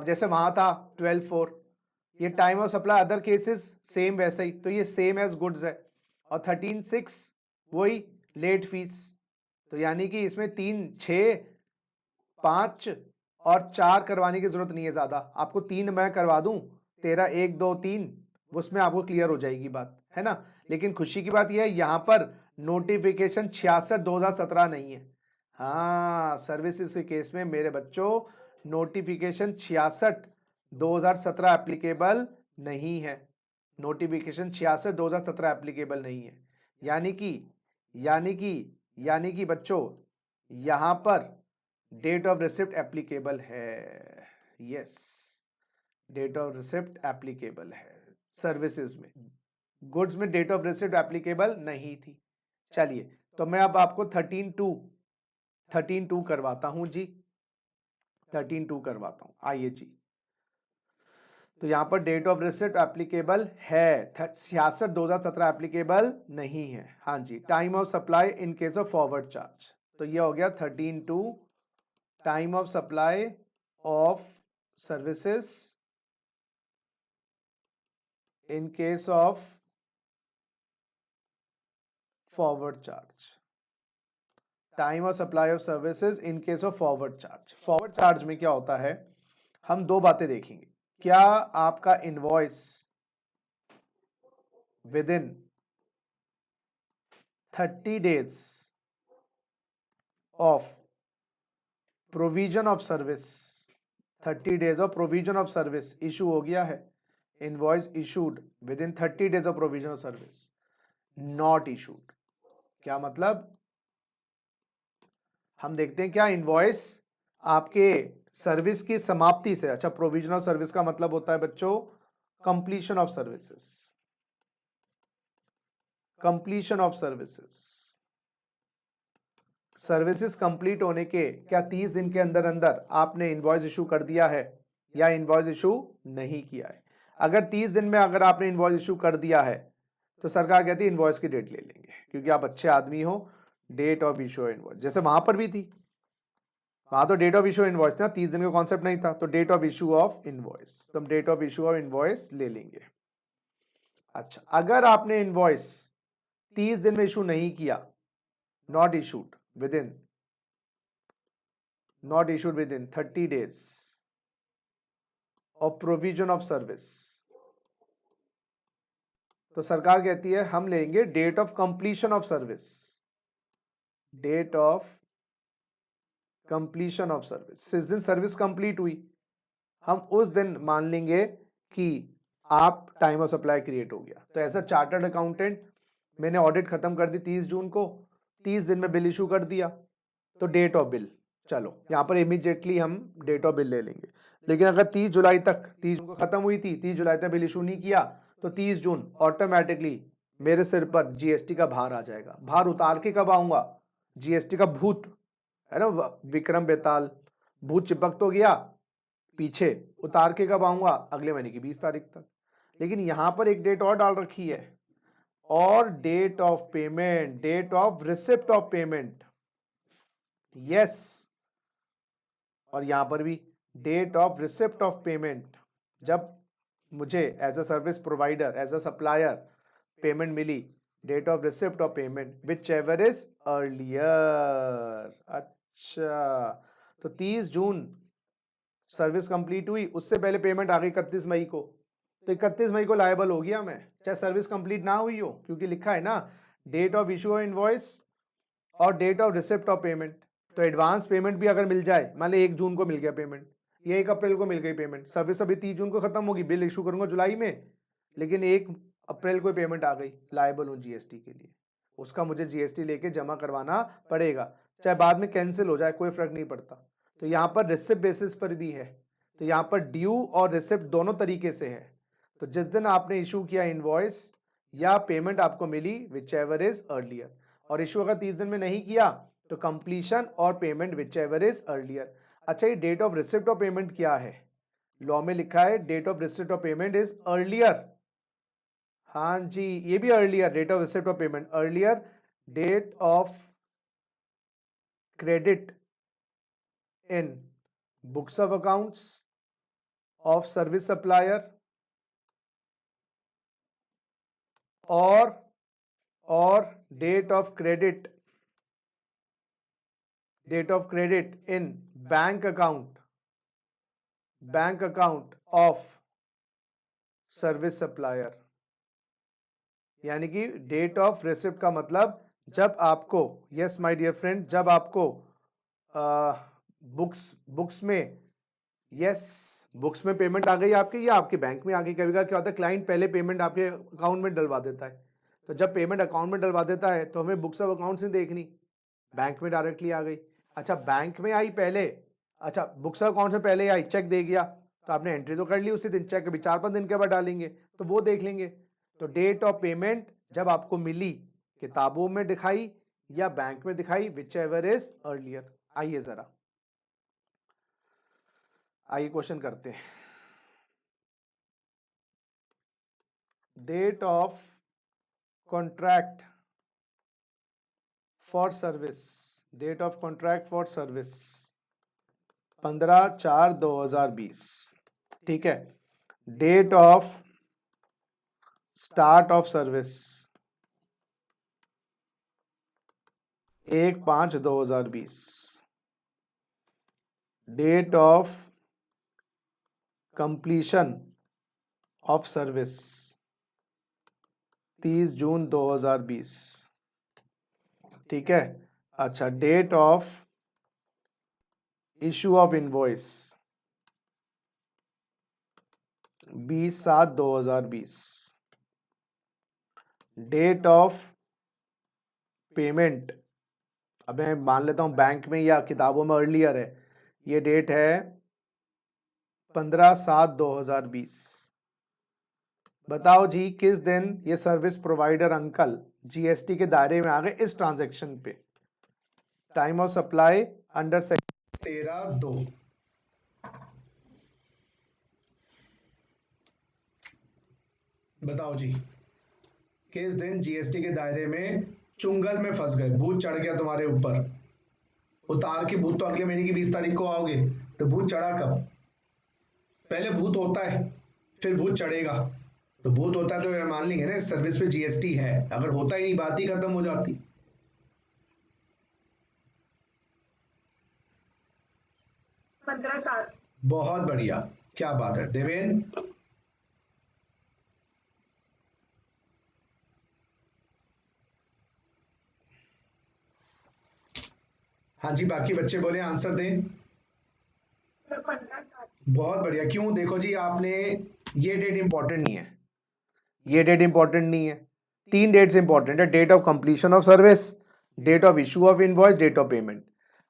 जैसे वहां था 12(4), ये time of supply other cases same वैसे ही, तो ये सेम एज गुड्स है। और 13(6) वही लेट फीस। तो यानी कि इसमें 3, 6, 5 और 4 करवाने की जरूरत नहीं है ज्यादा, आपको 3 मैं करवा दूं, 13, 1, 2, 3, उसमें आपको क्लियर हो जाएगी बात, है ना। लेकिन खुशी की बात यह है यहां पर नोटिफिकेशन 66/2017 नहीं है। हाँ, सर्विसेज के केस में मेरे बच्चों नोटिफिकेशन 66/2017 एप्लीकेबल नहीं है। नोटिफिकेशन 66/2017 एप्लीकेबल नहीं है। यानी कि बच्चों यहां पर डेट ऑफ रिसिप्ट एप्लीकेबल है। Yes, date of receipt applicable है सर्विसेज में, गुड्स में डेट ऑफ रिसिप्ट एप्लीकेबल नहीं थी। चलिए, तो मैं अब आपको 13(2) करवाता हूं जी, 13(2) करवाता हूं, आइए जी। तो यहां पर डेट ऑफ रिसिप्ट एप्लीकेबल है, 66/2017 एप्लीकेबल नहीं है। हाँ जी, time of supply in case of forward charge, तो ये हो गया 13(2) time of supply of services in case of forward charge. Time of supply of services in case of forward charge. Forward charge में क्या होता है, हम दो बातें देखेंगे। क्या आपका invoice with in 30 days of provision of service, 30 days of provision of service issue हो गया है, invoice issued within 30 days of provision of service, not issued. क्या मतलब, हम देखते हैं क्या इनवॉइस आपके सर्विस की समाप्ति से, अच्छा प्रोविजन ऑफ सर्विस का मतलब होता है बच्चों completion of services, completion of services, services complete होने के क्या 30 दिन के अंदर अंदर आपने इनवॉइस इशू कर दिया है या इनवॉइस इशू नहीं किया है। अगर 30 दिन में अगर आपने इनवॉइस इशू कर दिया है तो सरकार कहती है इनवॉइस की डेट ले लेंगे, क्योंकि आप अच्छे आदमी हो, डेट ऑफ इशू इनवॉइस, जैसे वहां पर भी थी, वहां तो डेट ऑफ इशू इनवॉइस था, 30 दिन का कॉन्सेप्ट नहीं था, तो date of issue of invoice, तो हम date of issue of invoice ले लेंगे। अच्छा, अगर आपने इनवॉइस 30 दिन में इशू नहीं किया, not issued within 30 days of provision of service, तो सरकार कहती है हम लेंगे date of completion of service, date of completion of service. जिस दिन सर्विस कंप्लीट हुई हम उस दिन मान लेंगे कि आप टाइम ऑफ सप्लाई क्रिएट हो गया। तो ऐसा चार्टर्ड अकाउंटेंट, मैंने ऑडिट खत्म कर दी 30 जून को, 30 दिन में बिल इशू कर दिया, तो डेट ऑफ बिल, चलो यहाँ पर इमीडिएटली हम डेट ऑफ बिल ले लेंगे। लेकिन अगर 30 जुलाई तक, 30 जून को खत्म हुई थी, 30 जुलाई तक बिल इशू नहीं किया, तो 30 जून ऑटोमेटिकली मेरे सिर पर जीएसटी का भार आ जाएगा। भार उतार के कब आऊंगा, जीएसटी का भूत है ना, विक्रम बेताल, भूत चिपक तो गया पीछे, उतार के कब आऊंगा, अगले महीने की 20 तारीख तक। लेकिन यहां पर एक डेट और डाल रखी है, और date of payment, date of receipt of payment, yes, और यहां पर भी date of receipt of payment, जब मुझे as a service provider, as a supplier payment मिली, date of receipt of payment whichever is earlier. अच्छा, तो 30 जून service complete हुई, उससे पहले पेमेंट आ गई 31 मई को, तो 31 मई को लायबल हो गया मैं, चाहे सर्विस कंप्लीट ना हुई हो, क्योंकि लिखा है ना date of issue of invoice और date of receipt of payment. तो एडवांस पेमेंट भी अगर मिल जाए, मान ली 1 जून को मिल गया पेमेंट, या 1 अप्रैल को मिल गई पेमेंट, सर्विस अभी 30 जून को खत्म होगी, बिल इशू करूंगा जुलाई में, लेकिन 1 अप्रैल को पेमेंट आ गई, लायबल हूँ जीएसटी के लिए, उसका मुझे जीएसटी लेके जमा करवाना पड़ेगा, चाहे बाद में कैंसिल हो जाए कोई फर्क नहीं पड़ता। तो यहाँ पर रिसिप्ट बेसिस पर भी है, तो यहाँ पर ड्यू और रिसिप्ट दोनों तरीके से है। तो जिस दिन आपने इशू किया इनवॉइस या पेमेंट आपको मिली, विच एवर इज अर्लियर, और इशू अगर 30 दिन में नहीं किया तो कंप्लीशन और payment whichever is earlier. अच्छा, ये date of receipt of payment क्या है? लॉ में लिखा है date of receipt of payment is earlier. हाँ जी, ये भी earlier, date of receipt of payment earlier, date of credit in books of accounts of service supplier और date of credit in bank account of service supplier. यानी कि date of receipt का मतलब जब आपको, यस माय डियर फ्रेंड, जब आपको books में, यस बुक्स में पेमेंट आ गई आपकी या आपके बैंक में आ गई। कभी कभी क्या होता है, क्लाइंट पहले पेमेंट आपके अकाउंट में डलवा देता है, तो जब पेमेंट अकाउंट में डलवा देता है तो हमें बुक्स ऑफ अकाउंट्स नहीं देखनी, बैंक में डायरेक्टली आ गई। अच्छा, बैंक में आई पहले, अच्छा बुक्स ऑफ अकाउंट में पहले आई, चेक दे गया तो आपने एंट्री तो कर ली उसी दिन, चेक अभी 4-5 दिन के बाद डालेंगे तो वो देख लेंगे। तो डेट ऑफ पेमेंट जब आपको मिली, किताबों में दिखाई या बैंक में दिखाई, विच एवर इज अर्लियर। आइए जरा, आइए क्वेश्चन करते हैं। Date of contract for service, date of contract for service 15/4/2020, ठीक है। Date of start of service 1/5/2020, date of completion of service 30 June 2020, ठीक है। अच्छा, date of issue of invoice 20/7/2020, date of payment, अब मैं मान लेता हूं बैंक में या किताबों में अर्लियर है, ये डेट है 15/7/2020। बताओ जी किस दिन ये सर्विस प्रोवाइडर अंकल जीएसटी के दायरे में आ गए इस ट्रांजैक्शन पे। Time of supply under 13/2। बताओ जी किस दिन जीएसटी के दायरे में चुंगल में फंस गए, भूत चढ़ गया तुम्हारे ऊपर। उतार के भूत तो अगले महीने की 20 तारीख को आओगे, तो भूत चढ़ा कब? पहले भूत होता है फिर भूत चढ़ेगा। तो भूत होता है तो मान लेंगे ना इस सर्विस पे जीएसटी है, अगर होता ही नहीं बात ही खत्म हो जाती। 15/7। बहुत बढ़िया, क्या बात है देवेन। हाँ जी, बाकी बच्चे बोले आंसर दें। सर 15/7। बहुत बढ़िया। क्यों? देखो जी, आपने ये डेट इंपॉर्टेंट नहीं है, ये डेट इंपॉर्टेंट नहीं है, 3 डेट्स इंपॉर्टेंट है, date of completion of service, date of issue of invoice, date of payment.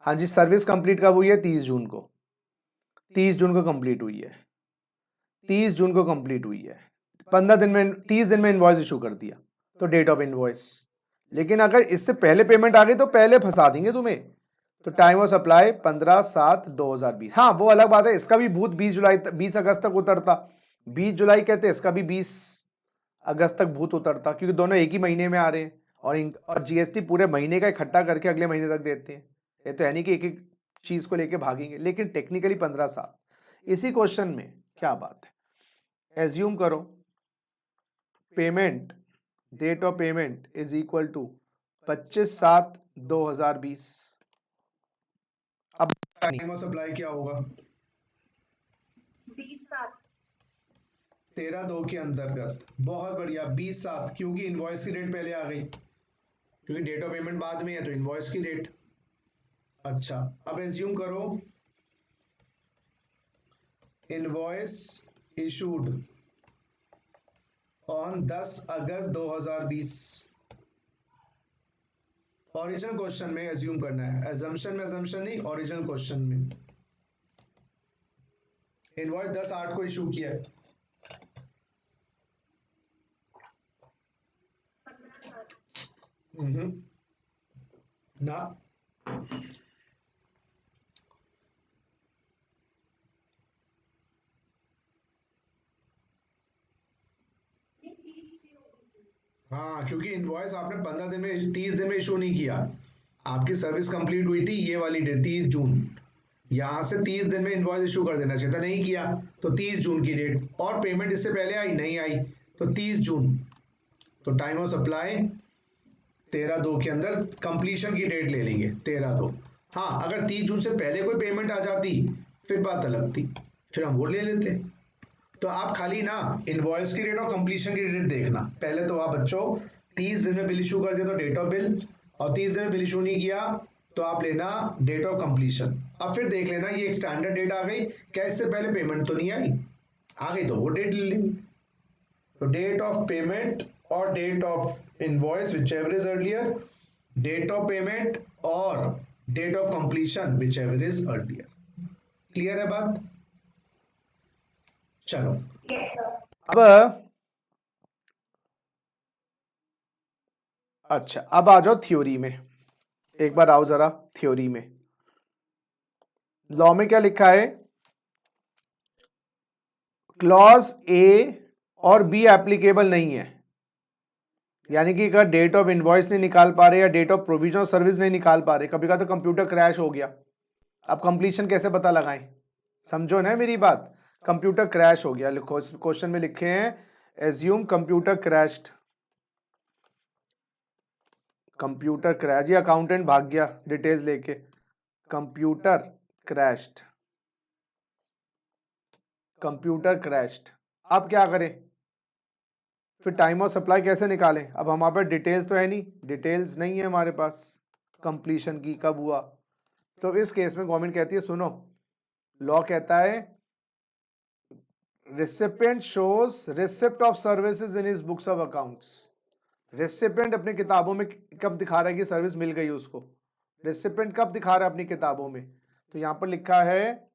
हाँ जी, सर्विस कंप्लीट कब हुई है? 30 जून को, 30 जून को कंप्लीट हुई है, 30 जून को कंप्लीट हुई है। 15 दिन में, 30 दिन में इनवॉइस इशू कर दिया तो डेट ऑफ इनवॉइस। लेकिन अगर इससे पहले पेमेंट आ गई तो पहले फंसा देंगे तुम्हें। तो टाइम ऑफ सप्लाई 15/7/2020। हाँ वो अलग बात है, इसका भी भूत 20 अगस्त तक उतरता, 20 जुलाई कहते हैं, इसका भी 20 अगस्त तक भूत उतरता, क्योंकि दोनों एक ही महीने में आ रहे हैं और जीएसटी पूरे महीने का इकट्ठा करके अगले महीने तक देते हैं। ये तो है नहीं कि एक एक चीज को लेके भागेंगे, लेकिन टेक्निकली 15/7। इसी क्वेश्चन में क्या बात है, एज्यूम करो payment, date of payment is equal to 25/7/2020। अब टाइम ऑफ सप्लाई क्या होगा? 20/7। 13/2 के अंतर्गत। बहुत बढ़िया, 20/7, क्योंकि इनवॉइस की डेट पहले आ गई, क्योंकि डेट ऑफ पेमेंट बाद में है तो इनवॉइस की डेट। अच्छा, अब एज्यूम करो invoice issued on 10 August 2020। Original question में एज्यूम करना है, एजम्पशन में एजम्पशन नहीं, ओरिजिनल क्वेश्चन में। इनवॉइस 10/8 को इशू किया है। 15/7। ना, ये 30 होगी। हाँ, क्योंकि इनवॉइस आपने 15 दिन में 30 दिन में इशू नहीं किया। आपकी सर्विस कंप्लीट हुई थी ये वाली डेट 30 जून, यहां से 30 दिन में इनवॉइस इशू कर देना चाहिए था, नहीं किया तो 30 जून की डेट, और पेमेंट इससे पहले आई नहीं आई तो 30 जून। तो टाइम ऑफ सप्लाई 13/2 के अंदर कंप्लीशन की डेट ले लेंगे 13/2। हाँ, अगर 30 जून से पहले कोई पेमेंट आ जाती फिर बात अलग थी, फिर हम वो ले लेते। तो आप खाली ना इनवॉइस की डेट और कंप्लीशन की डेट देखना। पहले तो आप बच्चों 30 दिन में बिल इशू कर दिया तो डेट ऑफ बिल, और 30 दिन में बिल इशू नहीं किया तो आप लेना डेट ऑफ कंप्लीशन। अब फिर देख लेना ये एक स्टैंडर्ड डेट आ गई क्या, इससे पहले पेमेंट तो नहीं आई, आ गई तो वो डेट ले लेंगे। तो डेट ऑफ पेमेंट और date of invoice whichever is earlier, date of payment और date of completion whichever is earlier. Clear है बात? चलो, यस सर। अब अच्छा, अब आ जाओ थ्योरी में। एक बार आओ जरा थ्योरी में। लॉ में क्या लिखा है? क्लॉज ए और बी एप्लीकेबल नहीं है, यानी कि अगर डेट ऑफ इनवॉइस नहीं निकाल पा रहे या date of provision of service नहीं निकाल पा रहे, कभी का तो कंप्यूटर क्रैश हो गया, अब कंप्लीशन कैसे पता लगाएं? समझो ना मेरी बात, कंप्यूटर क्रैश हो गया, लिखो क्वेश्चन में लिखे हैं assume computer crashed, computer crash, ये अकाउंटेंट भाग गया डिटेल्स लेके, कंप्यूटर क्रैश्ड, कंप्यूटर क्रैश्ड। अब क्या करें? फिर टाइम ऑफ सप्लाई कैसे निकालें? अब हमारे पास डिटेल्स तो है नहीं, डिटेल्स नहीं है हमारे पास कंप्लीशन की कब हुआ। तो इस केस में गवर्नमेंट कहती है सुनो, लॉ कहता है recipient shows receipt of services in his books of accounts. Recipient अपनी किताबों में कब दिखा रहा है कि सर्विस मिल गई उसको? रेसिपिएंट कब दिखा रहा है अपनी किताबों में? तो यहां पर लिखा है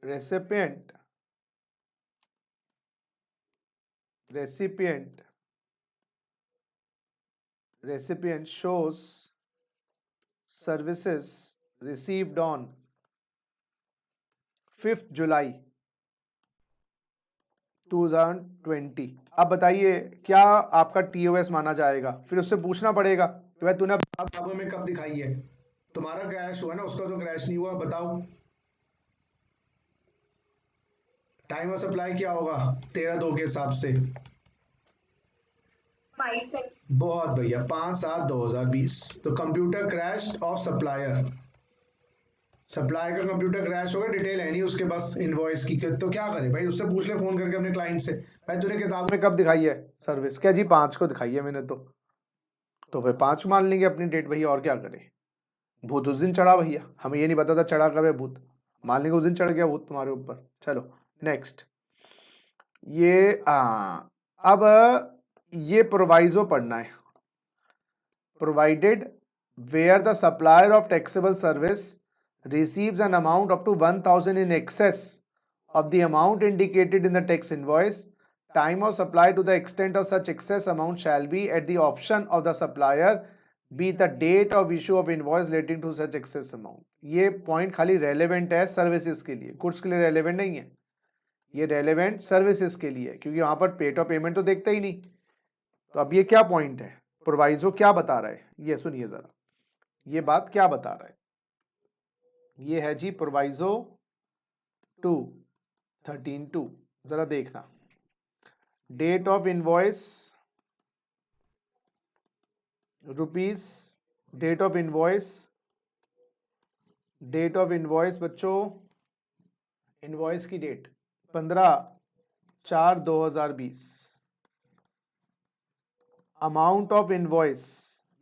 recipient recipient shows services received on 5th July 2020। अब बताइए क्या आपका टीओएस माना जाएगा? फिर उससे पूछना पड़ेगा कि भाई तूने किताबों में कब दिखाई है? तुम्हारा क्रैश हुआ ना, उसका तो क्रैश नहीं हुआ, बताओ टाइम ऑफ सप्लाई क्या होगा 13/2 के हिसाब से? 5 से। बहुत भैया, 5/7/2020। तो computer crash of supplier, supplier का कंप्यूटर क्रैश होगा, डिटेल है नहीं उसके पास इनवॉइस की, तो क्या करे भाई? उससे पूछ ले फोन करके अपने क्लाइंट से, भाई तूने किताब में कब दिखाई है सर्विस? क्या जी 5 को दिखाई है मैंने, तो फिर 5 मान लेंगे अपनी डेट भैया, और क्या करें? भूत उस दिन चढ़ा भैया, हमें ये नहीं पता था चढ़ा कब है भूत, मान लेंगे उस दिन चढ़ गया भूत तुम्हारे ऊपर। चलो नेक्स्ट, ये अब ये प्रोवाइजो पढ़ना है। Provided where the supplier of taxable service receives an amount up to 1000 in excess of the amount indicated in the tax invoice, time of supply to the extent of such excess amount shall be at the option of the supplier, be the date of issue of invoice relating to such excess amount। ये point खाली relevant है services के लिए, goods के लिए relevant नहीं है, ये रेलेवेंट सर्विसेज के लिए, क्योंकि वहां पर पेट ऑफ पेमेंट तो देखते ही नहीं। तो अब ये क्या पॉइंट है, प्रोवाइजो क्या बता रहा है, ये सुनिए जरा, ये बात क्या बता रहा है? ये है जी प्रोवाइजो 13(2), जरा देखना। Date of invoice rupees, date of invoice बच्चों, इनवॉइस की date 15/4/2020, amount of invoice,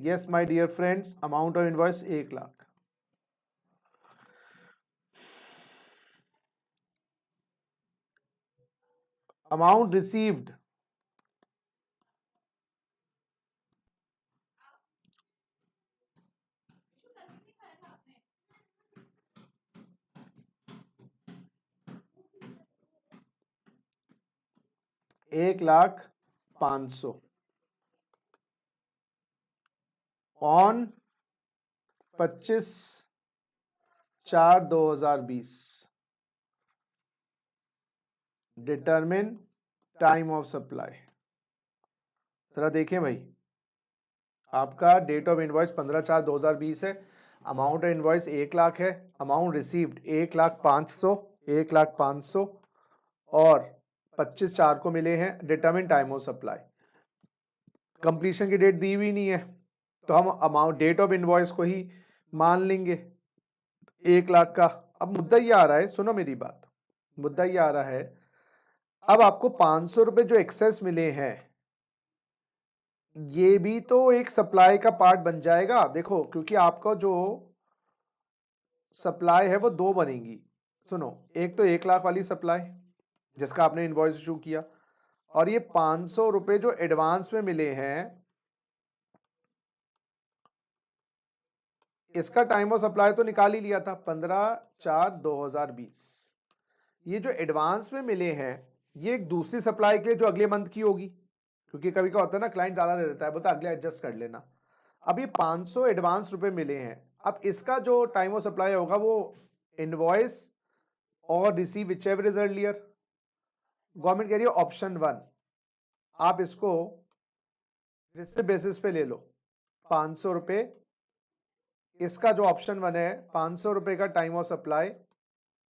yes my dear friends, amount of invoice 1,00,000। Amount received, $1,05,000 on 25/4/2020। Determine time of supply. जरा देखें भाई, आपका डेट ऑफ इनवॉइस 15/4/2020 है, अमाउंट ऑफ इनवॉइस 1,00,000 है, amount received 1,05,000, 1,05,000 और 25/4 को मिले हैं। Determine time of supply, completion की डेट दी हुई नहीं है तो हम अमाउंट डेट ऑफ इनवॉइस को ही मान लेंगे 1,00,000 का। अब मुद्दा ये आ रहा है, सुनो मेरी बात, मुद्दा ये आ रहा है, अब आपको 500 रुपए जो एक्सेस मिले हैं ये भी तो एक सप्लाई का पार्ट बन जाएगा। देखो, क्योंकि आपका जो सप्लाई है वो दो बनेगी। सुनो, एक तो 1,00,000 वाली सप्लाई जिसका आपने इनवॉइस इशू किया, और ये 500 रुपए जो एडवांस में मिले हैं इसका टाइम ऑफ सप्लाई तो निकाल ही लिया था 15/4/2020। ये जो एडवांस में मिले हैं ये एक दूसरी सप्लाई के लिए जो अगले मंथ की होगी, क्योंकि कभी क्या होता है ना, क्लाइंट ज्यादा दे देता है, बोलता अगले एडजस्ट कर लेना। अब ये 500 एडवांस रुपए मिले हैं, अब इसका जो टाइम ऑफ सप्लाई होगा वो इनवॉइस और receive which ever is earlier. Government कह रही है ऑप्शन 1, आप इसको रिसिप्ट बेसिस पे ले लो 500 रुपए। इसका जो ऑप्शन 1 है 500 रुपए का टाइम ऑफ सप्लाई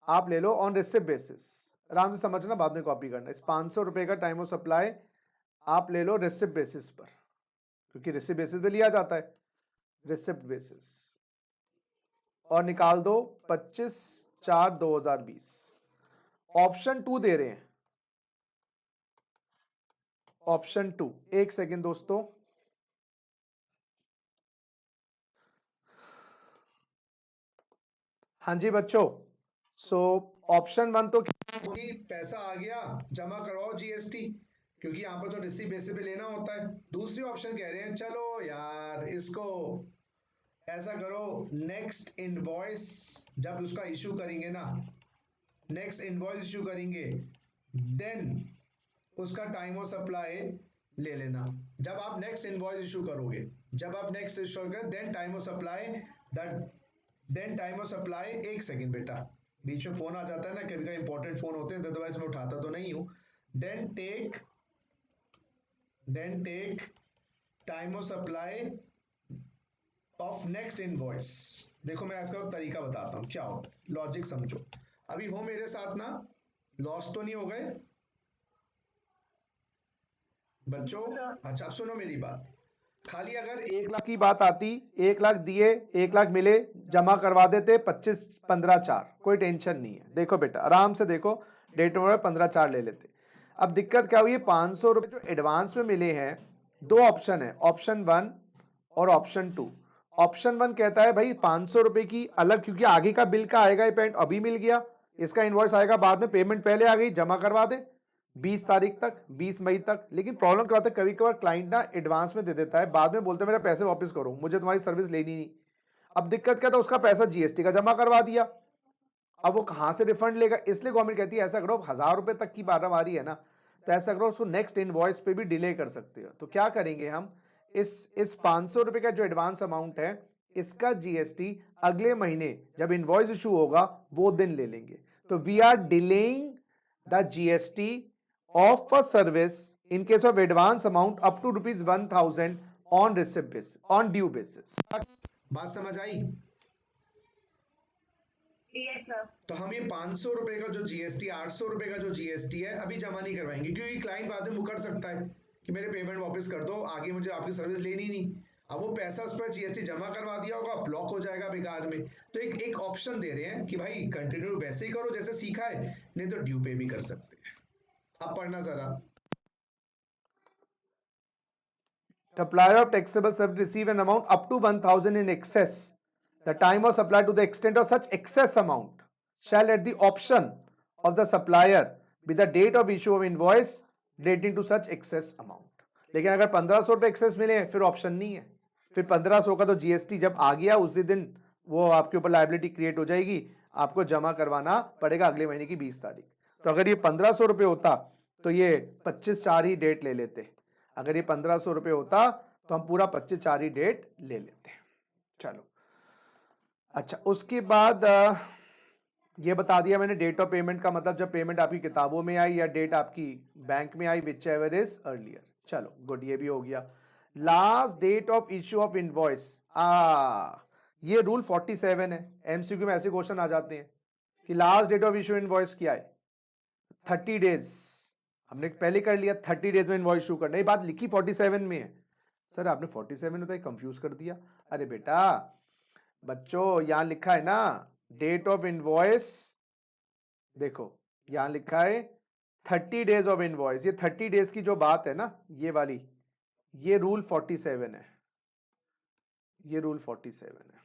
आप ले लो ऑन रिसिप्ट बेसिस। आराम से समझना, बाद में कॉपी करना। इस 500 रुपए का टाइम ऑफ सप्लाई आप ले लो रिसिप्ट बेसिस पर, क्योंकि रिसिप्ट बेसिस पे लिया जाता है, रिसिप्ट बेसिस, और निकाल दो 25/4/2020। ऑप्शन 2 दे रहे हैं, ऑप्शन 2, एक सेकेंड दोस्तों, हाँ जी बच्चों। सो ऑप्शन 1 तो कि पैसा आ गया, जमा करवाओ जीएसटी, क्योंकि यहाँ पर तो रिसीव बेसिस पे लेना होता है। दूसरी ऑप्शन कह रहे हैं चलो यार इसको ऐसा करो, नेक्स्ट इनवॉइस जब उसका इशू करेंगे ना, नेक्स्ट इनवॉइस इशू करेंगे देन उसका टाइम ऑफ सप्लाई ले लेना। जब आप नेक्स्ट इनवॉइस इशू करोगे, जब आप नेक्स्ट इशू करोगे then time of supply, that then time of supply. एक सेकंड बेटा, बीच में फोन आ जाता है ना, कभी कभी इंपॉर्टेंट फोन होते हैं, अदरवाइज मैं उठाता तो नहीं हूं। Then take time of supply of next invoice. देखो मैं इसका तरीका बताता हूं क्या होता है, लॉजिक समझो। अभी हो मेरे साथ ना, लॉस तो नहीं हो गए बच्चों? अच्छा अब सुनो मेरी बात, खाली अगर 1,00,000 की बात आती, 1,00,000 दिए, 1,00,000 मिले, जमा करवा देते 25/15/4, कोई टेंशन नहीं है। देखो बेटा आराम से देखो, डेट में 15/4 ले लेते। अब दिक्कत क्या हुई है, 500 रुपए जो एडवांस में मिले हैं, दो ऑप्शन है, ऑप्शन 1 और ऑप्शन 2। ऑप्शन 1 कहता है भाई 500 रुपए की अलग, क्योंकि आगे का बिल का आएगा, ये पेमेंट अभी मिल गया, इसका इनवॉइस आएगा बाद में, पेमेंट पहले आ गई, जमा करवा दे 20 तारीख तक, 20 मई तक। लेकिन प्रॉब्लम क्या होता है, कभी कभार क्लाइंट ना एडवांस में दे देता है, बाद में बोलते हैं मेरे पैसे वापस करो, मुझे तुम्हारी सर्विस लेनी नहीं। अब दिक्कत क्या था, उसका पैसा जीएसटी का जमा करवा दिया, अब वो कहां से रिफंड लेगा? इसलिए गवर्नमेंट कहती है ऐसा करो, 1,000 रुपए तक की मारामारी है ना, तो ऐसा करो उसको नेक्स्ट इनवॉइस पे भी डिले कर सकते हो। तो क्या करेंगे हम, इस 500 रुपए का जो एडवांस अमाउंट है इसका जीएसटी अगले महीने जब इनवॉइस इशू होगा वो दिन ले लेंगे। तो we are delaying the GST of a service in case of advance amount up to ₹1,000 on receipt basis, on due basis. बात समझ आई? Yes sir. तो हम ये 500 रुपए का जो जीएसटी, 800 रुपए का जो जीएसटी है अभी जमा नहीं करवाएंगे, क्योंकि क्लाइंट बाद में मुकर सकता है कि मेरे पेमेंट वापस कर दो, आगे मुझे आपकी सर्विस लेनी नहीं। अब वो पैसा उस पर जीएसटी जमा करवा दिया होगा, ब्लॉक हो जाएगा बेकार में। तो एक ऑप्शन दे रहे हैं कि भाई कंटिन्यू वैसे ही करो जैसे सीखा है, नहीं तो ड्यू पे भी कर सकते हैं। अब पढ़ना जरा, supplier of taxable service receive an amount up to 1000 in excess. The time of supply to the extent of such excess amount shall at the option of the supplier be the date of issue of invoice relating to such excess amount. लेकिन अगर 1500 रुपए access मिले फिर option नहीं है, फिर 1500 का तो जीएसटी जब आ गया उसी दिन वो आपके ऊपर लायबिलिटी क्रिएट हो जाएगी, आपको जमा करवाना पड़ेगा अगले महीने की 20 तारीख। तो अगर ये 1500 रुपए होता तो ये 25/4 ही डेट ले लेते, अगर ये 1500 रुपए होता तो हम पूरा 25/4 ही डेट ले लेते। चलो अच्छा, उसके बाद ये बता दिया मैंने डेट ऑफ पेमेंट का मतलब जब पेमेंट आपकी किताबों में आई या डेट आपकी बैंक में आई, विच एवर इज अर्लियर। चलो गुड, ये भी हो गया। Last date of issue of invoice, ये रूल 47 है। एमसीक्यू में ऐसे क्वेश्चन आ जाते हैं कि last date of issue invoice क्या है, 30 डेज। हमने पहले कर लिया 30 डेज में इनवॉइस इशू करना, ये बात लिखी 47 में है। सर आपने 47 होता है कंफ्यूज कर दिया। अरे बेटा बच्चों यहां लिखा है ना डेट ऑफ इनवॉइस, देखो यहां लिखा है 30 डेज ऑफ इनवॉइस। ये 30 डेज की जो बात है ना ये वाली, ये रूल 47 है, ये रूल 47 है।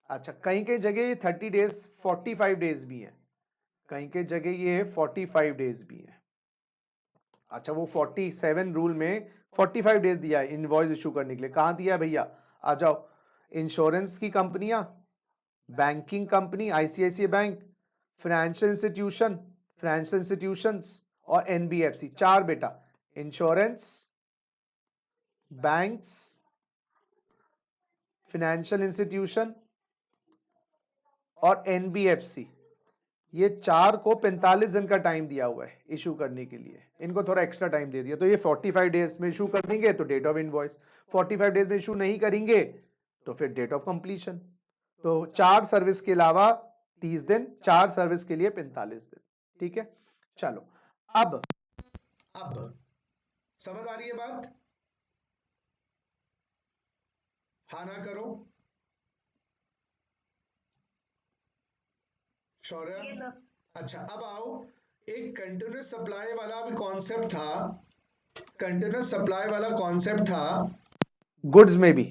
अच्छा कहीं कहीं जगह ये 30 डेज 45 डेज भी है, कहीं कहीं जगह ये 45 डेज भी है। अच्छा वो 47 रूल में 45 डेज दिया है इनवॉइस इशू करने के लिए। कहां दिया है भैया, आ जाओ। इंश्योरेंस की कंपनियां, banking company ICICI bank, financial institutions और एनबीएफसी, चार बेटा, इंश्योरेंस, बैंक्स, फाइनेंशियल इंस्टीट्यूशन और एनबीएफसी, ये चार को 45 दिन का टाइम दिया हुआ है इशू करने के लिए, इनको थोड़ा एक्स्ट्रा टाइम दे दिया। तो ये 45 डेज में इशू कर देंगे तो डेट ऑफ इनवॉइस, 45 डेज में इशू नहीं करेंगे तो फिर डेट ऑफ कंप्लीशन। तो 4 सर्विस के अलावा 30 दिन, 4 सर्विस के लिए 45 दिन। ठीक है चलो अब समझ आ रही है बात? हाँ ना करो शौर्य। ये सब अच्छा अब आओ, एक कंटिन्यूस सप्लाई वाला भी कॉन्सेप्ट था, कंटिन्यूस सप्लाई वाला कॉन्सेप्ट था गुड्स में भी,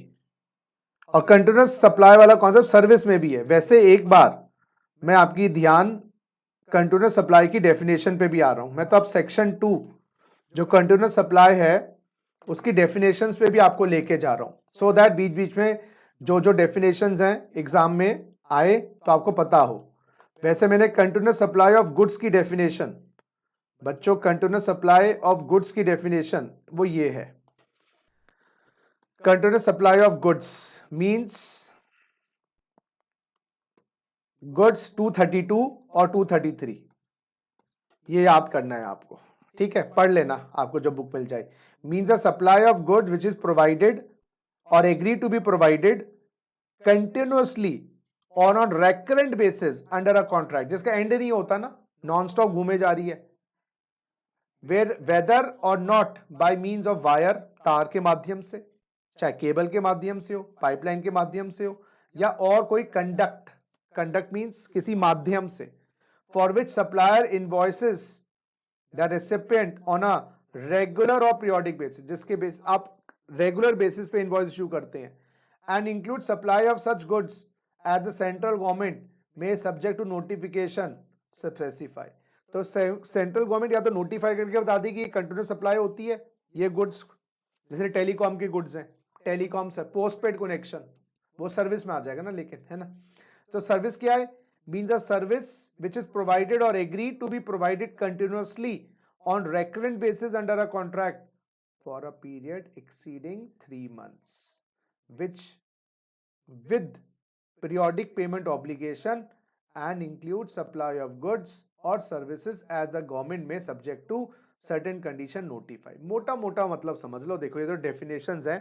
और कंटिन्यूस सप्लाई वाला कॉन्सेप्ट सर्विस में भी है। वैसे एक बार मैं आपकी ध्यान कंटिन्यूस सप्लाई की डेफिनेशन पे भी आ रहा हूं। मैं तो अब सेक्शन 2 जो कंटिन्यूस सप्लाई है उसकी डेफिनेशंस पे भी आपको लेके जा रहा हूं, सो दैट बीच बीच में जो जो डेफिनेशंस हैं एग्जाम में आए तो आपको पता हो। वैसे मैंने कंटिन्यूस सप्लाई ऑफ गुड्स की डेफिनेशन, बच्चों कंटिन्यूस सप्लाई ऑफ गुड्स की डेफिनेशन वो ये है, continuous supply of goods means goods 232 और 233, ये याद करना है आपको। ठीक है पढ़ लेना, आपको जब बुक मिल जाए। Means the supply of goods which is provided और agree to be provided continuously और on recurrent basis under a contract, जिसका एंड नहीं होता ना, नॉन स्टॉप घूमे जा रही है, वेदर और not by means of wire, तार के माध्यम से, चाहे केबल के माध्यम से हो, पाइपलाइन के माध्यम से हो, या और कोई कंडक्ट मींस किसी माध्यम से, for which supplier invoices the recipient on a regular और पीरियोडिक बेसिस, जिसके बेस आप रेगुलर बेसिस पे इनवॉइस इशू करते हैं, and include supply of such goods at the central government में सब्जेक्ट टू नोटिफिकेशन स्पेसिफाई। तो सेंट्रल गवर्नमेंट या तो नोटिफाई करके बता दी कि कंटिन्यूस सप्लाई होती है ये गुड्स, जैसे टेलीकॉम की गुड्स हैं, टेलीकॉम से पोस्टपेड कनेक्शन वो सर्विस में आ जाएगा ना, लेकिन है ना। तो सर्विस क्या है, means a service which is provided और agree to be provided continuously on recurrent basis under a contract for a period exceeding 3 months, which with periodic payment obligation and include supply of goods or services as the government may subject to certain condition notify। मोटा मोटा मतलब समझ लो, देखो ये तो definitions हैं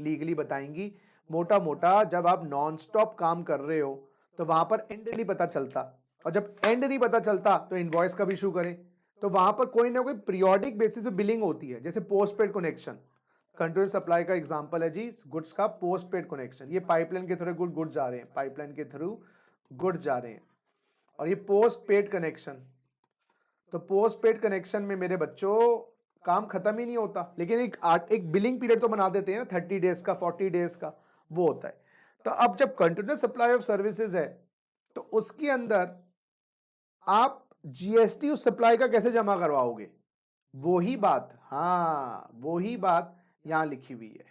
legally बताएंगी। मोटा मोटा जब आप नॉन स्टॉप काम कर रहे हो तो वहां पर एंड नहीं पता चलता, और जब एंड नहीं पता चलता तो इनवॉइस कब इशू करें, तो वहां पर कोई ना कोई पीरियोडिक बेसिस पे बिलिंग होती है, जैसे पोस्टपेड कनेक्शन। कंटिन्यूस सप्लाई का एग्जांपल है जी गुड्स का पोस्टपेड कनेक्शन, ये पाइपलाइन के थ्रू गुड जा रहे हैं, पाइपलाइन के थ्रू गुड जा रहे हैं, और ये पोस्टपेड कनेक्शन। तो पोस्टपेड कनेक्शन में मेरे बच्चों काम खत्म ही नहीं होता, लेकिन एक बिलिंग पीरियड तो बना देते हैं ना, 30 डेज का, 40 डेज का, वो होता है। तो अब जब कंटिन्यूस सप्लाई ऑफ सर्विसेज है तो उसके अंदर आप जीएसटी उस सप्लाई का कैसे जमा करवाओगे? वही बात, हाँ वही बात यहां लिखी हुई है।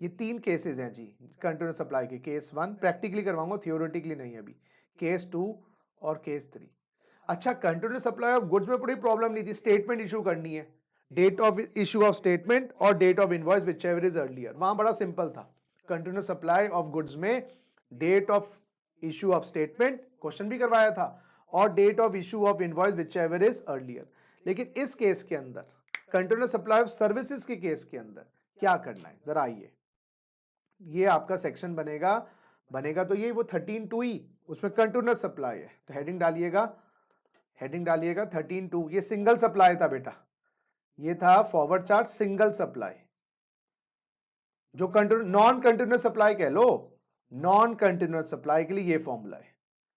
ये 3 केसेस हैं जी कंटिन्यूस सप्लाई के। केस 1 प्रैक्टिकली करवाऊंगा, थियोरेटिकली नहीं अभी। केस 2 और केस 3। अच्छा, कंटिन्यूस सप्लाई ऑफ गुड्स में बड़ी प्रॉब्लम नहीं थी, स्टेटमेंट इशू करनी है, date of issue of statement और date of invoice whichever is earlier, वहां बड़ा सिंपल था। कंटिन्यूस सप्लाई ऑफ गुड्स में date of issue of statement question भी करवाया था, और date of issue of invoice whichever is earlier. लेकिन इस केस के अंदर, कंटिन्यूस सप्लाई ऑफ सर्विसेज के केस के अंदर क्या करना है, जरा आइए। ये आपका सेक्शन बनेगा तो ये वो 13(2) ही, उसमें कंटिन्यूस सप्लाई है, तो हेडिंग डालिएगा 13(2). ये सिंगल सप्लाई था बेटा, ये था फॉरवर्ड चार्ज सिंगल सप्लाई। जो नॉन कंटिन्यूस सप्लाई कह लो, नॉन कंटिन्यूस सप्लाई के लिए ये फॉर्मूला है,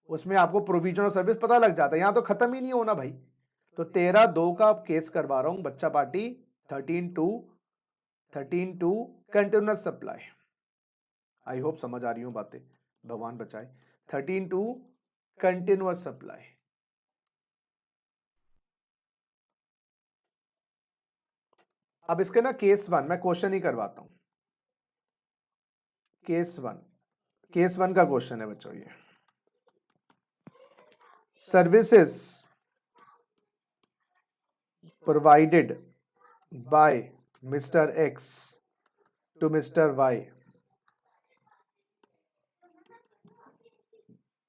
उसमें आपको प्रोविजन ऑफ सर्विस पता लग जाता है। यहां तो खत्म ही नहीं होना भाई। तो 13(2) का केस करवा रहा हूं बच्चा party. 13(2) continuous supply. I hope समझ आ रही हूं बातें, भगवान बचाए। 13(2) कंटिन्यूस सप्लाई। अब इसके ना केस 1 मैं क्वेश्चन ही करवाता हूं। केस 1 का क्वेश्चन है बच्चों ये। Services provided by Mr. X to Mr. Y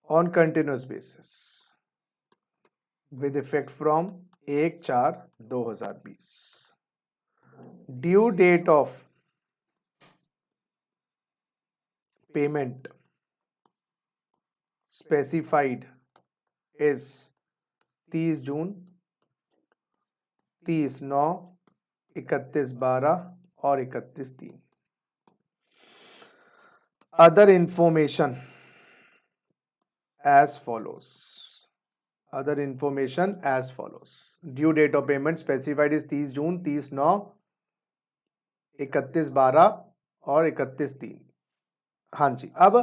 on continuous basis with effect from 1/4/2020. Due date of payment specified is 30 जून, 30/9, 31/12 और 31/3। Other information as follows. Other information as follows. Due date of payment specified is 30 जून, 30/9, 31/12 और 31/3। हाँ जी, अब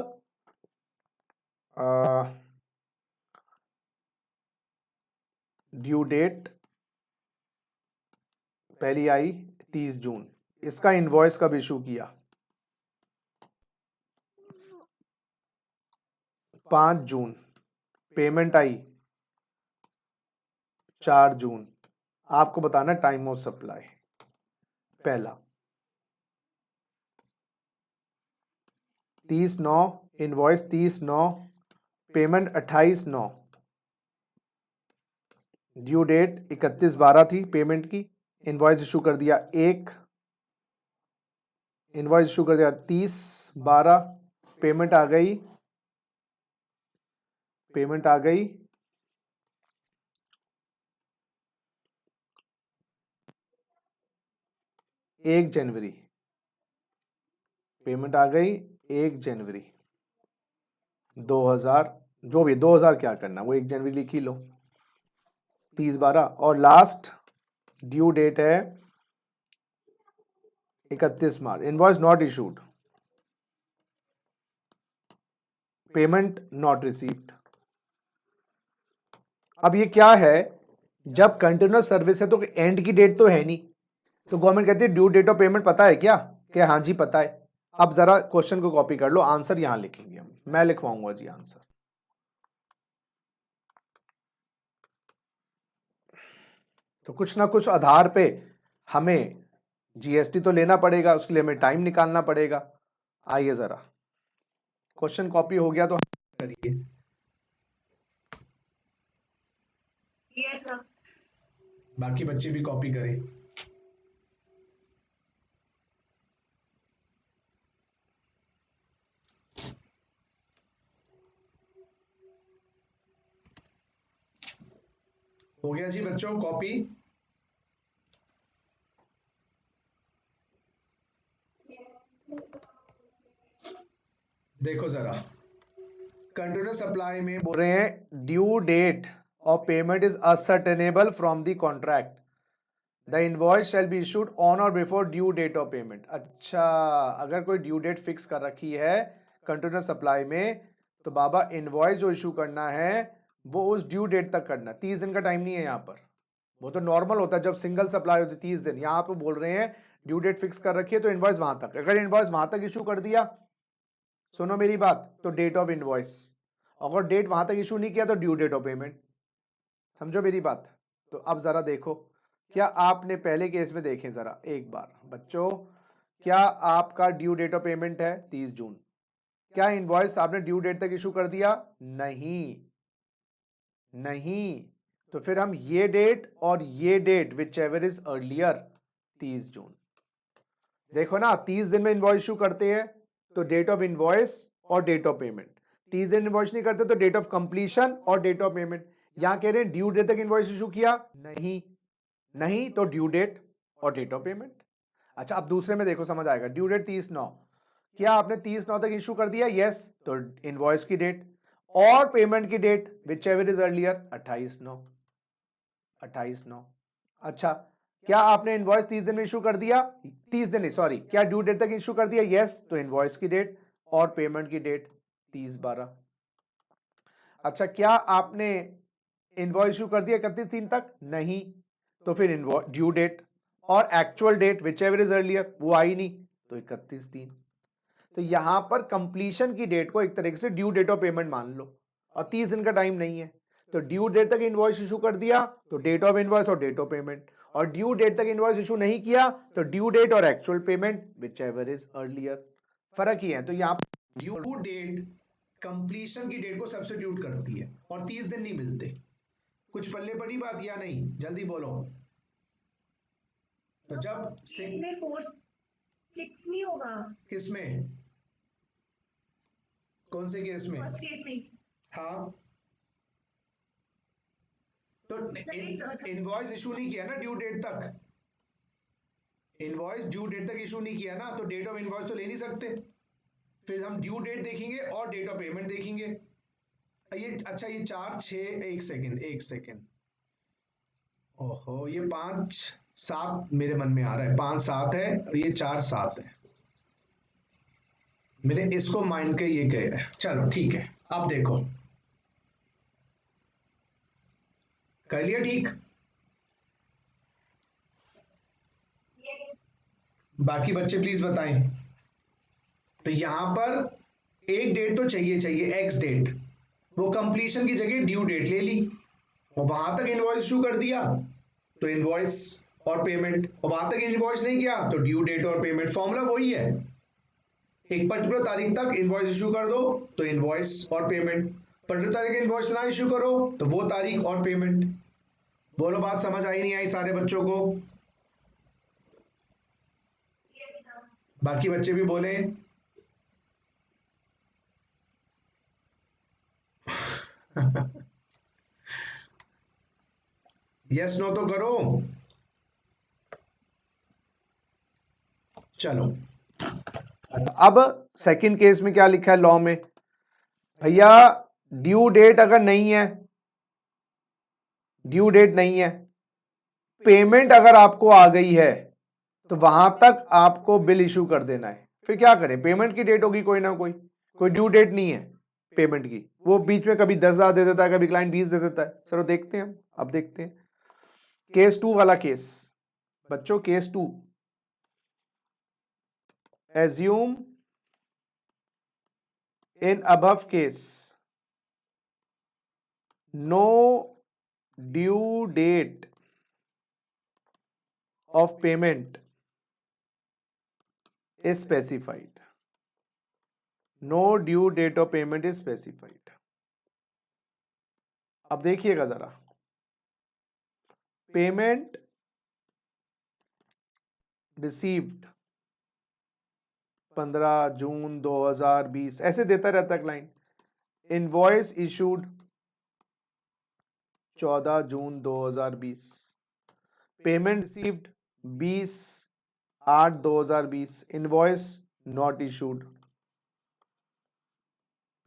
due date पहली आई 30 जून, इसका invoice कब issue किया? 5 जून। Payment आई 4 जून। आपको बताना टाइम ऑफ सप्लाई। पहला 30/9, इनवॉइस 30/9, पेमेंट 28/9, ड्यू डेट 31/12 थी पेमेंट की। इनवॉइस इशू कर दिया 30/12, पेमेंट आ गई 1 जनवरी। पेमेंट आ गई 1 जनवरी 2000, जो भी 2000 क्या करना, वो 1 जनवरी लिख ही लो। 30/12 और लास्ट ड्यू डेट है 31 March. Invoice not issued, payment not received. अब ये क्या है, जब कंटिन्यूस सर्विस है तो एंड की डेट तो है नहीं, तो गवर्नमेंट कहती है ड्यू डेट ऑफ पेमेंट पता है क्या? हाँ जी पता है। अब जरा क्वेश्चन को कॉपी कर लो, आंसर यहां लिखेंगे हम, मैं लिखवाऊंगा जी आंसर। तो कुछ ना कुछ आधार पे हमें जीएसटी तो लेना पड़ेगा, उसके लिए हमें टाइम निकालना पड़ेगा। आइए जरा, क्वेश्चन कॉपी हो गया तो करिए। Yes sir. बाकी बच्चे भी कॉपी करें। हो गया जी बच्चों कॉपी? देखो जरा, कंटिन्यूस सप्लाई में बोल रहे हैं due date of payment is ascertainable from the contract. The invoice shall be issued on और before due date of payment. अच्छा, अगर कोई ड्यू डेट फिक्स कर रखी है कंटिन्यूस सप्लाई में, तो बाबा इनवॉइस जो इशू करना है वो उस ड्यू डेट तक करना। 30 दिन का टाइम नहीं है यहाँ पर, वो तो नॉर्मल होता है जब सिंगल सप्लाई होती है 30 दिन। यहाँ पे बोल रहे हैं ड्यू डेट फिक्स कर रखी है तो इनवॉइस वहां तक। अगर इनवॉइस वहां तक इशू कर दिया, सुनो मेरी बात, तो डेट ऑफ इनवॉइस। अगर डेट वहां तक इशू नहीं किया तो ड्यू डेट ऑफ पेमेंट। समझो मेरी बात। तो अब जरा देखो, क्या आपने पहले केस में देखें जरा एक बार बच्चों, क्या आपका ड्यू डेट ऑफ पेमेंट है 30 जून? क्या इनवॉइस आपने ड्यू डेट तक इशू कर दिया? नहीं, नहीं। तो फिर हम ये डेट और ये date whichever is earlier 30 June. देखो ना, 30 दिन में इनवॉइस इशू करते हैं तो डेट ऑफ इनवॉइस और डेट ऑफ पेमेंट। 30 दिन इनवॉइस नहीं करते तो डेट ऑफ कंप्लीशन और डेट ऑफ पेमेंट। यहां कह रहे हैं ड्यू डेट तक इनवॉइस इशू किया, नहीं, नहीं तो ड्यू डेट और डेट ऑफ पेमेंट। अच्छा, अब दूसरे में देखो, समझ आएगा। ड्यू डेट 30/9, क्या आपने 30/9 तक इशू कर दिया? यस, तो इनवॉइस की डेट और पेमेंट की date whichever is earlier 28/9, 28/9। अच्छा, क्या आपने इनवॉइस 30 दिन में इशू कर दिया? 30 दिन नहीं, सॉरी, क्या ड्यू डेट तक इशू कर दिया? यस, तो इनवॉइस की डेट और पेमेंट की डेट 30/12। अच्छा, क्या आपने इनवॉइस इशू कर दिया 31/3 तक? नहीं, तो फिर ड्यू डेट और actual date whichever is earlier वो आई नहीं, तो 31/3। तो यहां पर कंप्लीशन की डेट को एक तरीके से ड्यू डेट ऑफ पेमेंट मान लो, और 30 दिन का टाइम नहीं है। तो ड्यू डेट तक इनवॉइस इशू कर दिया तो डेट ऑफ इनवॉइस और डेट ऑफ पेमेंट, और ड्यू डेट तक इनवॉइस इशू नहीं किया तो ड्यू डेट और actual payment whichever is earlier. फर्क ही है। तो यहाँ ड्यू डेट कंप्लीशन की डेट को सब्स्टिट्यूट करती है और 30 दिन नहीं मिलते। कुछ पल्ले पड़ी बात या नहीं? जल्दी बोलो। तो जब इसमें 4/6 नहीं होगा? किस में? कौन से केस में? फर्स्ट केस में। हाँ, तो सर, इनवॉइस इशू नहीं किया ना ड्यू डेट तक। इनवॉइस ड्यू डेट तक इशू नहीं किया ना, तो डेट ऑफ इनवॉइस तो ले नहीं सकते। फिर हम ड्यू डेट देखेंगे और डेट ऑफ पेमेंट देखेंगे। ये अच्छा, ये 4/6, एक सेकेंड, एक सेकेंड। ओहो, ये 5/7 मेरे मन में आ रहा है। 5/7 है और ये 4/7 है। मेरे इसको माइंड के ये कह रहा है। चलो ठीक है, अब देखो, कर लिया ठीक। बाकी बच्चे प्लीज बताएं। तो यहां पर एक डेट तो चाहिए, चाहिए एक्स डेट। वो कंप्लीशन की जगह ड्यू डेट ले ली और वहां तक इनवॉइस इशू कर दिया तो इनवॉइस और पेमेंट, और वहां तक इनवॉइस नहीं किया तो ड्यू डेट और पेमेंट। फॉर्मूला वही है, एक पर्टिकुलर तारीख तक इनवॉइस इशू कर दो तो इनवॉइस और पेमेंट, पर्टिकुलर तारीख इनवॉइस ना इशू करो तो वो तारीख और पेमेंट। बोलो, बात समझ आई नहीं आई सारे बच्चों को? Yes sir. बाकी बच्चे भी बोले। यस नो तो करो। चलो, अब सेकंड केस में क्या लिखा है लॉ में? भैया ड्यू डेट अगर नहीं है, ड्यू डेट नहीं है, पेमेंट अगर आपको आ गई है तो वहां तक आपको बिल इशू कर देना है। फिर क्या करें, पेमेंट की डेट होगी कोई ना कोई ड्यू डेट नहीं है पेमेंट की, वो बीच में कभी 10,000 दे देता है, कभी क्लाइंट 20 दे देता है। चलो देखते हैं हम, अब देखते हैं केस 2 वाला केस। बच्चों case 2, assume in above case no due date of payment is specified. No due date of payment is specified. अब देखिएगा जरा, पेमेंट रिसीव्ड 15 जून 2020 ऐसे देता रहता है client. Invoice issued 14 June 2020, payment received 20/8/2020, invoice not issued,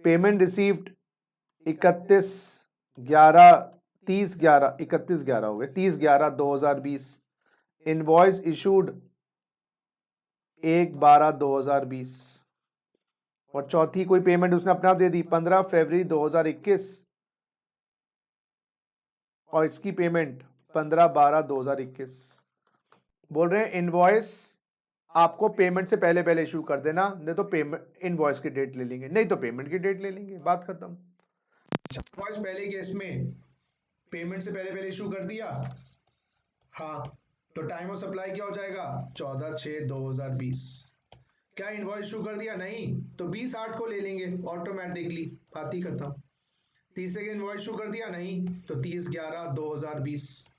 payment received 31/11 30/11 31/11 हो गए 30/11/2020, invoice issued 1/12/2020 और चौथी कोई पेमेंट उसने अपने आप दे दी 15 फरवरी 2021 और इसकी पेमेंट 15/12/2021। बोल रहे हैं इनवॉइस आपको पेमेंट से पहले पहले इशू कर देना, नहीं तो पेमेंट इनवॉइस की डेट ले लेंगे, नहीं तो पेमेंट की डेट ले लेंगे, बात खत्म। इनवॉइस पहले केस में पेमेंट से पहले पहले इशू कर दिया, हाँ, तो टाइम ऑफ सप्लाई क्या हो जाएगा 14/6/2020। क्या इनवॉइस इशू कर दिया, नहीं, तो 20/8 को ले लेंगे ऑटोमेटिकली, बात ही खत्म। तीसरे के इनवॉइस इशू कर दिया, नहीं, तो 30/11/2020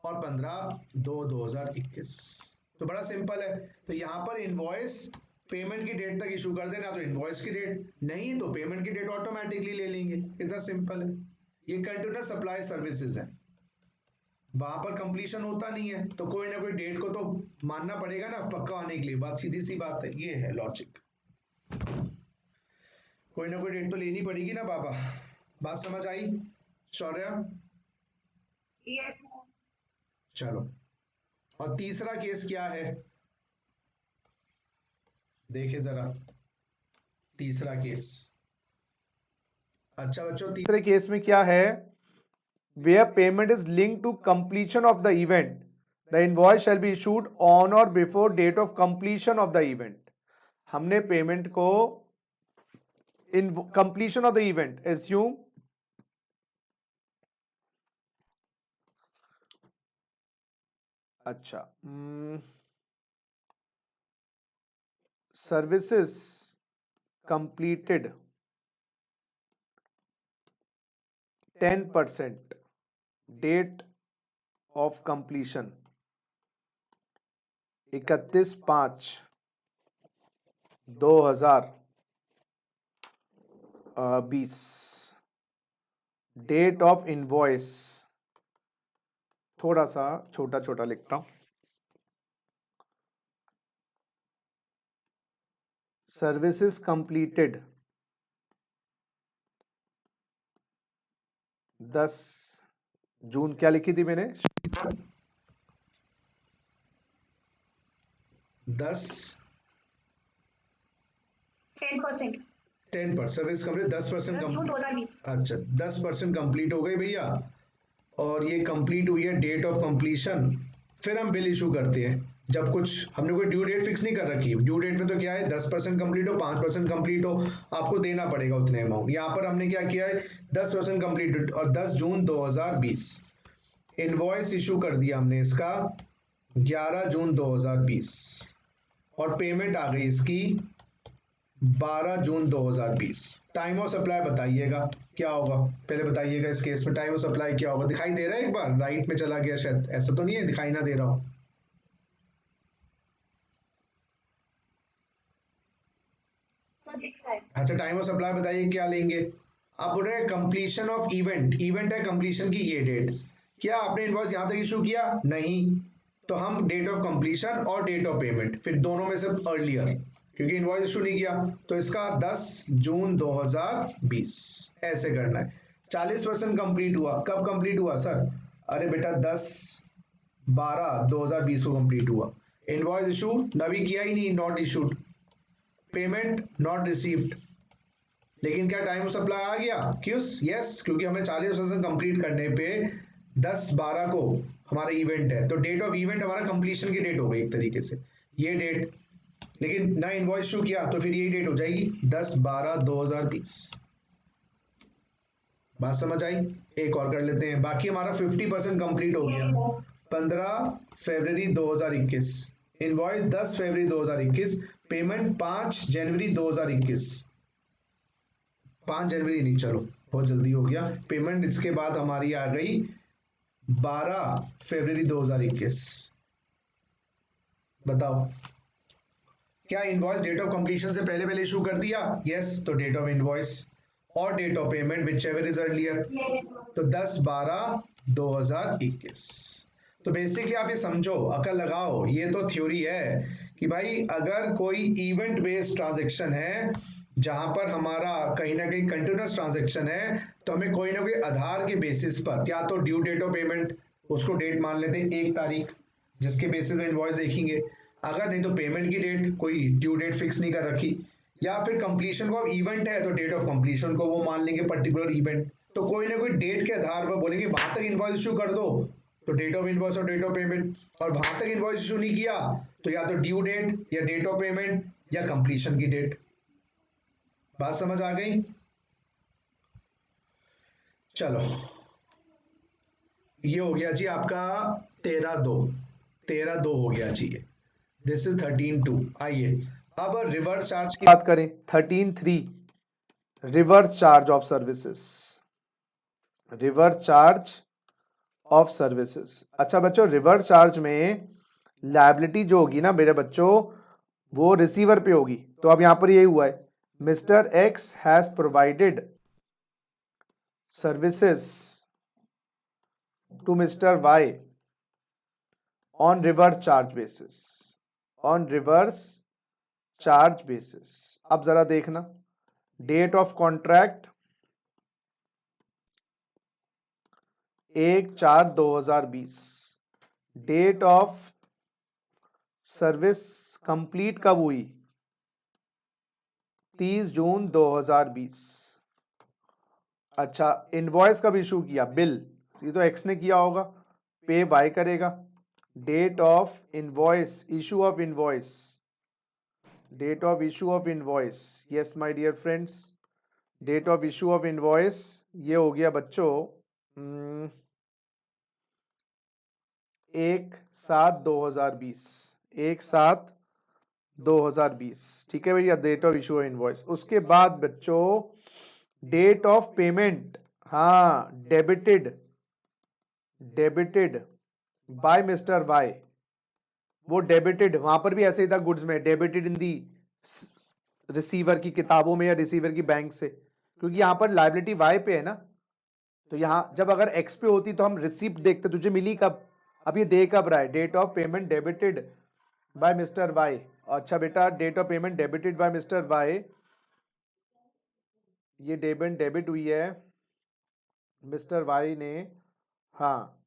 और 15/2/2021। तो बड़ा सिंपल है। तो यहां पर इनवॉइस पेमेंट की डेट तक इशू कर देना, तो इनवॉइस की डेट, नहीं तो पेमेंट की डेट ऑटोमेटिकली ले लेंगे, इतना सिंपल है। ये कंटिन्यूअस सप्लाई सर्विसेज है, वहां पर कंप्लीशन होता नहीं है, तो कोई ना कोई डेट को तो मानना पड़ेगा ना पक्का होने के लिए, बात सीधी सी बात है, ये है लॉजिक। कोई ना कोई डेट तो लेनी पड़ेगी ना बाबा, बात समझ आई शौर्य? Yes sir. चलो, और तीसरा केस क्या है, देखे जरा तीसरा केस। अच्छा बच्चों, तीसरे केस में क्या है, where payment is linked to completion of the event, the invoice shall be issued on or before date of completion of the event। हमने पेमेंट को in completion of the event assume अच्छा services completed 10% date of completion 31/5/2020। Date of invoice थोड़ा सा छोटा छोटा लिखता हूं, services completed 10 जून, क्या लिखी थी मैंने 10 10%। 10% सर्विस कंप्लीट 10% जून 2020। अच्छा 10% कंप्लीट हो गई भैया, और ये कंप्लीट हुई है डेट ऑफ कंप्लीशन। फिर हम बिल इशू करते हैं, जब कुछ हमने कोई ड्यू डेट फिक्स नहीं कर रखी, ड्यू डेट में तो क्या है 10% कंप्लीट हो 5% कंप्लीट हो आपको देना पड़ेगा उतने अमाउंट। यहाँ पर हमने क्या किया है 10% कंप्लीट और 10 जून 2020 इनवॉइस इशू कर दिया हमने इसका 11 जून 2020 और पेमेंट आ गई इसकी 12 जून 2020। टाइम ऑफ सप्लाई बताइएगा क्या होगा, पहले बताइएगा इस केस में टाइम ऑफ सप्लाई क्या होगा। दिखाई दे रहा है, एक बार राइट में चला गया शायद, ऐसा तो नहीं है दिखाई ना दे रहा हो? सर दिख रहा है। अच्छा टाइम ऑफ सप्लाई बताइए क्या लेंगे। अब बोल रहे हैं कंप्लीशन ऑफ इवेंट, इवेंट है कंप्लीशन की ये डेट। क्या आपने इनवॉइस यहां तक इशू किया, नहीं, तो हम डेट ऑफ कंप्लीशन और डेट ऑफ पेमेंट फिर दोनों में से अर्लियर, क्योंकि इनवॉइस इशू नहीं किया तो इसका 10 जून 2020 ऐसे करना है। 40% कंप्लीट हुआ, कब कंप्लीट हुआ सर, अरे बेटा 10/12/2020 को कंप्लीट हुआ। इनवॉइस इशू नवी किया ही नहीं, not issued, payment not received, लेकिन क्या टाइम ऑफ सप्लाई आ गया, क्यों, यस, क्योंकि हमें 40% कंप्लीट करने पे 10/12 को हमारा इवेंट है, तो डेट ऑफ इवेंट हमारा कंप्लीशन की डेट हो गई एक तरीके से ये डेट, लेकिन ना इनवॉइस इशू किया तो फिर यही डेट हो जाएगी 10/12/2020। बात समझ आई? एक और कर लेते हैं, बाकी हमारा 50% कंप्लीट हो गया 15 फरवरी 2021, इनवॉइस 10 फरवरी 2021, पेमेंट 5 जनवरी 2021, 5 जनवरी नहीं, चलो बहुत जल्दी हो गया, पेमेंट इसके बाद हमारी आ गई 12 फरवरी 2021। बताओ क्या इनवॉइस डेट ऑफ कंप्लीशन से पहले पहले इशू कर दिया, यस, तो डेट ऑफ इनवॉइस और date of payment whichever is earlier, तो 10/12/2021। तो बेसिकली आप ये समझो, अकल लगाओ, ये तो थ्योरी है कि भाई अगर कोई इवेंट बेस्ड ट्रांजेक्शन है जहां पर हमारा कहीं ना कहीं कंटिन्यूस ट्रांजेक्शन है, तो हमें कोई ना कोई आधार के बेसिस पर, या तो ड्यू डेट ऑफ पेमेंट उसको डेट मान लेते हैं 1 तारीख, जिसके बेसिस पे इनवॉइस देखेंगे। अगर नहीं तो पेमेंट की डेट, कोई ड्यू डेट फिक्स नहीं कर रखी, या फिर कंप्लीशन को, अब इवेंट है तो डेट ऑफ कंप्लीशन को वो मान लेंगे पर्टिकुलर इवेंट, तो कोई ना कोई डेट के आधार पर बोलेंगे वहां तक इनवॉइस इशू कर दो, तो डेट ऑफ इनवॉइस और डेट ऑफ पेमेंट। और वहां तक इनवॉइस इशू नहीं किया तो या तो ड्यू डेट या डेट ऑफ पेमेंट या कंप्लीशन की डेट। बात समझ आ गई? चलो, ये हो गया जी आपका 13/2, 13/2 हो गया जी। This is 13/2। आइए अब रिवर्स चार्ज की बात करें 13/3 reverse charge of services, reverse charge of services. अच्छा बच्चों, रिवर्स चार्ज में लायबिलिटी जो होगी ना मेरे बच्चों, वो रिसीवर पे होगी। तो अब यहां पर यही हुआ है, Mister X has provided services to Mister Y on reverse charge basis, on reverse charge basis. अब जरा देखना, date of contract 1/4/2020, date of service complete कब हुई, 30 जून 2020। अच्छा, इनवॉइस कब इशू किया, बिल ये तो एक्स ने किया होगा, पे वाई करेगा। Date of invoice, issue of invoice, date of issue of invoice, yes my dear friends, date of issue of invoice ये हो गया बच्चों 1/7/2020, 1/7/2020। ठीक है भैया, date of issue of invoice. उसके बाद बच्चों डेट ऑफ पेमेंट, हाँ debited, debited by Mister Y, वो डेबिटेड वहां पर भी ऐसे ही था गुड्स में, डेबिटेड इन दी रिसीवर की किताबों में या रिसीवर की बैंक से, क्योंकि यहां पर लाइबिलिटी वाई पे है ना। तो यहां जब अगर एक्स पे होती तो हम रिसिप्ट देखते, तुझे मिली कब, अब ये दे कब रहा है, date of payment debited by Mister Y. अच्छा बेटा, date of payment debited by Mister Y, ये डेबिट हुई है मिस्टर वाई ने, हाँ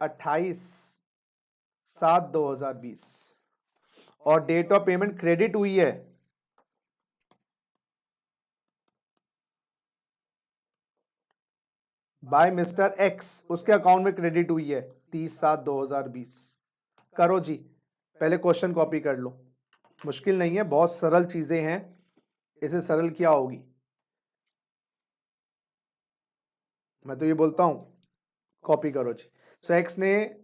28/7/2020, और डेट ऑफ पेमेंट क्रेडिट हुई है बाय मिस्टर एक्स, उसके अकाउंट में क्रेडिट हुई है 30/7/2020। करो जी, पहले क्वेश्चन कॉपी कर लो, मुश्किल नहीं है, बहुत सरल चीजें हैं, इसे सरल क्या होगी, मैं तो ये बोलता हूं कॉपी करो जी। सो एक्स ने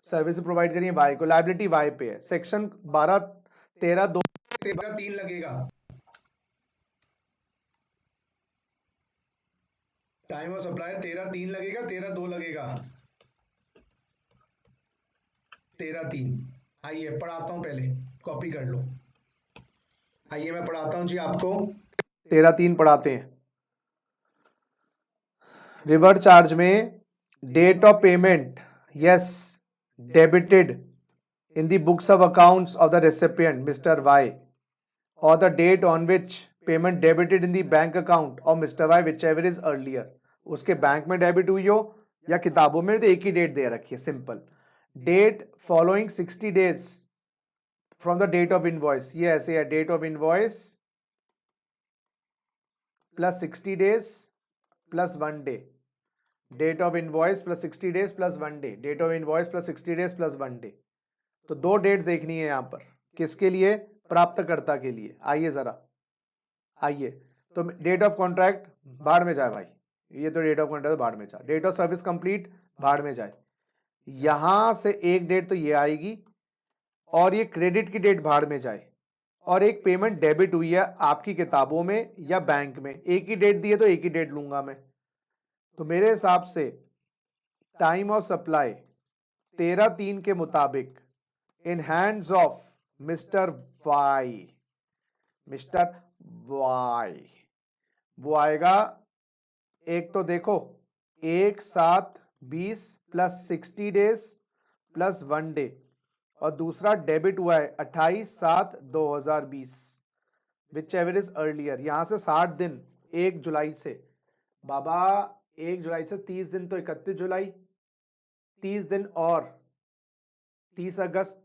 सर्विस प्रोवाइड करी है वाई को, लाइबिलिटी वाई पे है, सेक्शन 12/13/2 3 लगेगा, टाइम ऑफ सप्लाई 13/3 लगेगा, 13/2 लगेगा, 13/3। आइए पढ़ाता हूं, पहले कॉपी कर लो। आइए मैं पढ़ाता हूं जी आपको, 13/3 पढ़ाते हैं। रिवर्स चार्ज में date of payment, yes debited in the books of accounts of the recipient Mr. Y, or the date on which payment debited in the bank account of Mr. Y, whichever is earlier। उसके bank में debit हुई हो या किताबों में, तो एक ही date दे रखी है, simple. Date following 60 days from the date of invoice, ये ऐसे है, date of invoice plus 60 days plus 1 day, date of invoice plus 60 days plus 1 day, date of invoice plus 60 days plus 1 day. तो 2 dates देखनी है यहां पर, किसके लिए, प्राप्तकर्ता के लिए। आइए जरा, आइए, तो डेट ऑफ कॉन्ट्रैक्ट भाड़ में जाए भाई, ये तो डेट ऑफ कॉन्ट्रैक्ट भाड़ में जाए, डेट ऑफ सर्विस कंप्लीट भाड़ में जाए, यहां से एक डेट तो ये आएगी, और ये क्रेडिट की डेट भाड़ में जाए, और एक पेमेंट डेबिट हुई है आपकी किताबों में या बैंक में, एक ही डेट दी है तो एक ही डेट लूंगा मैं। तो मेरे हिसाब से टाइम ऑफ सप्लाई 13/3 के मुताबिक in hands of Mister Y, Mister Y, वो आएगा, एक तो देखो 1/7/20 प्लस 60 डेज प्लस 1 डे, और दूसरा डेबिट हुआ है 28/7/2020, विच एवर इज अर्लियर। यहां से 60 दिन 1 जुलाई से, बाबा 1 जुलाई से 30 दिन तो 31 जुलाई, 30 दिन और 30 अगस्त,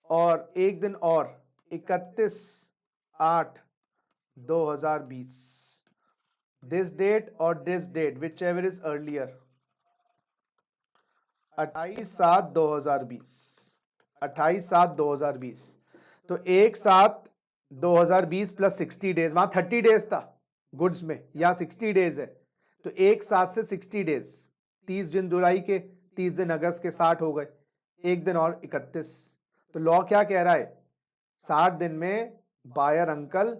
और एक दिन और 31/8/2020, दिस डेट और this date whichever is earlier, 28/7/2020, 28/7/2020। तो 1/7/2020 प्लस 60 डेज, वहां 30 डेज था गुड्स में, यहाँ 60 डेज है, तो 1/7 से 60 डेज, 30 दिन जुलाई के, 30 दिन अगस्त के, 60 हो गए, एक दिन और 31। तो लॉ क्या कह रहा है, 60 दिन में बायर अंकल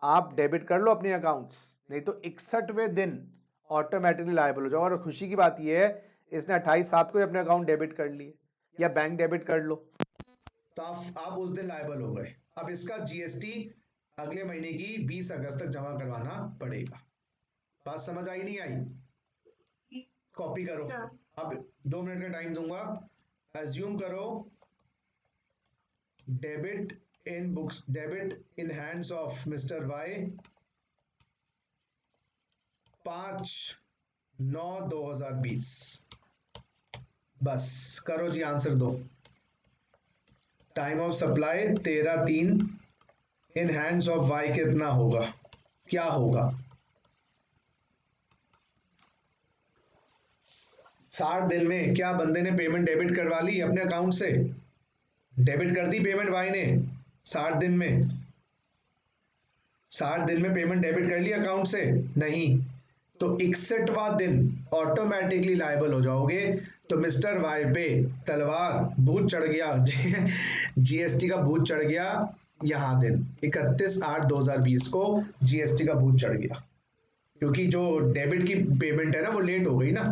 आप डेबिट कर लो अपने अकाउंट्स, नहीं तो 61वें दिन ऑटोमेटिकली लायबल हो जाओ। और खुशी की बात यह है इसने 28/7 को ही अपने अकाउंट डेबिट कर लिए, या बैंक डेबिट कर लो। तो आप उस दिन लायबल हो गए। अब इसका जीएसटी अगले महीने की 20 अगस्त तक जमा करवाना पड़ेगा। बात समझ आई नहीं आई? कॉपी करो। सर अब 2 मिनट का टाइम दूंगा। एज्यूम करो debit in hands of Mister Y 5/9/2020। बस करो जी, आंसर दो। Time of supply 13/3 in hands of Y कितना होगा, क्या होगा? 60 दिन में क्या बंदे ने पेमेंट डेबिट करवा ली अपने अकाउंट से? डेबिट कर दी पेमेंट वाई ने 60 दिन में? 60 दिन में पेमेंट डेबिट कर ली अकाउंट से? नहीं। तो 61वां दिन ऑटोमेटिकली लायबल हो जाओगे। तो मिस्टर वाई पे तलवार भूत चढ़ गया जीएसटी का भूत चढ़ गया। यहां दिन 31/8/2020 को जीएसटी का भूत चढ़ गया, क्योंकि जो डेबिट की पेमेंट है ना वो लेट हो गई ना।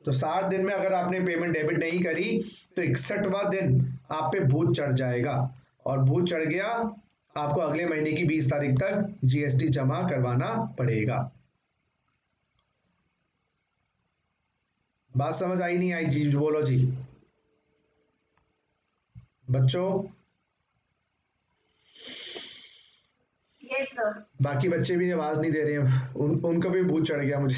तो 60 दिन में अगर आपने पेमेंट डेबिट नहीं करी तो 61वां दिन आप पे भूत चढ़ जाएगा, और भूत चढ़ गया आपको अगले महीने की 20 तारीख तक जीएसटी जमा करवाना पड़ेगा। बात समझ आई नहीं आई जी? बोलो जी बच्चों। Yes sir. बाकी बच्चे भी आवाज नहीं दे रहे हैं, उनको भी भूत चढ़ गया मुझे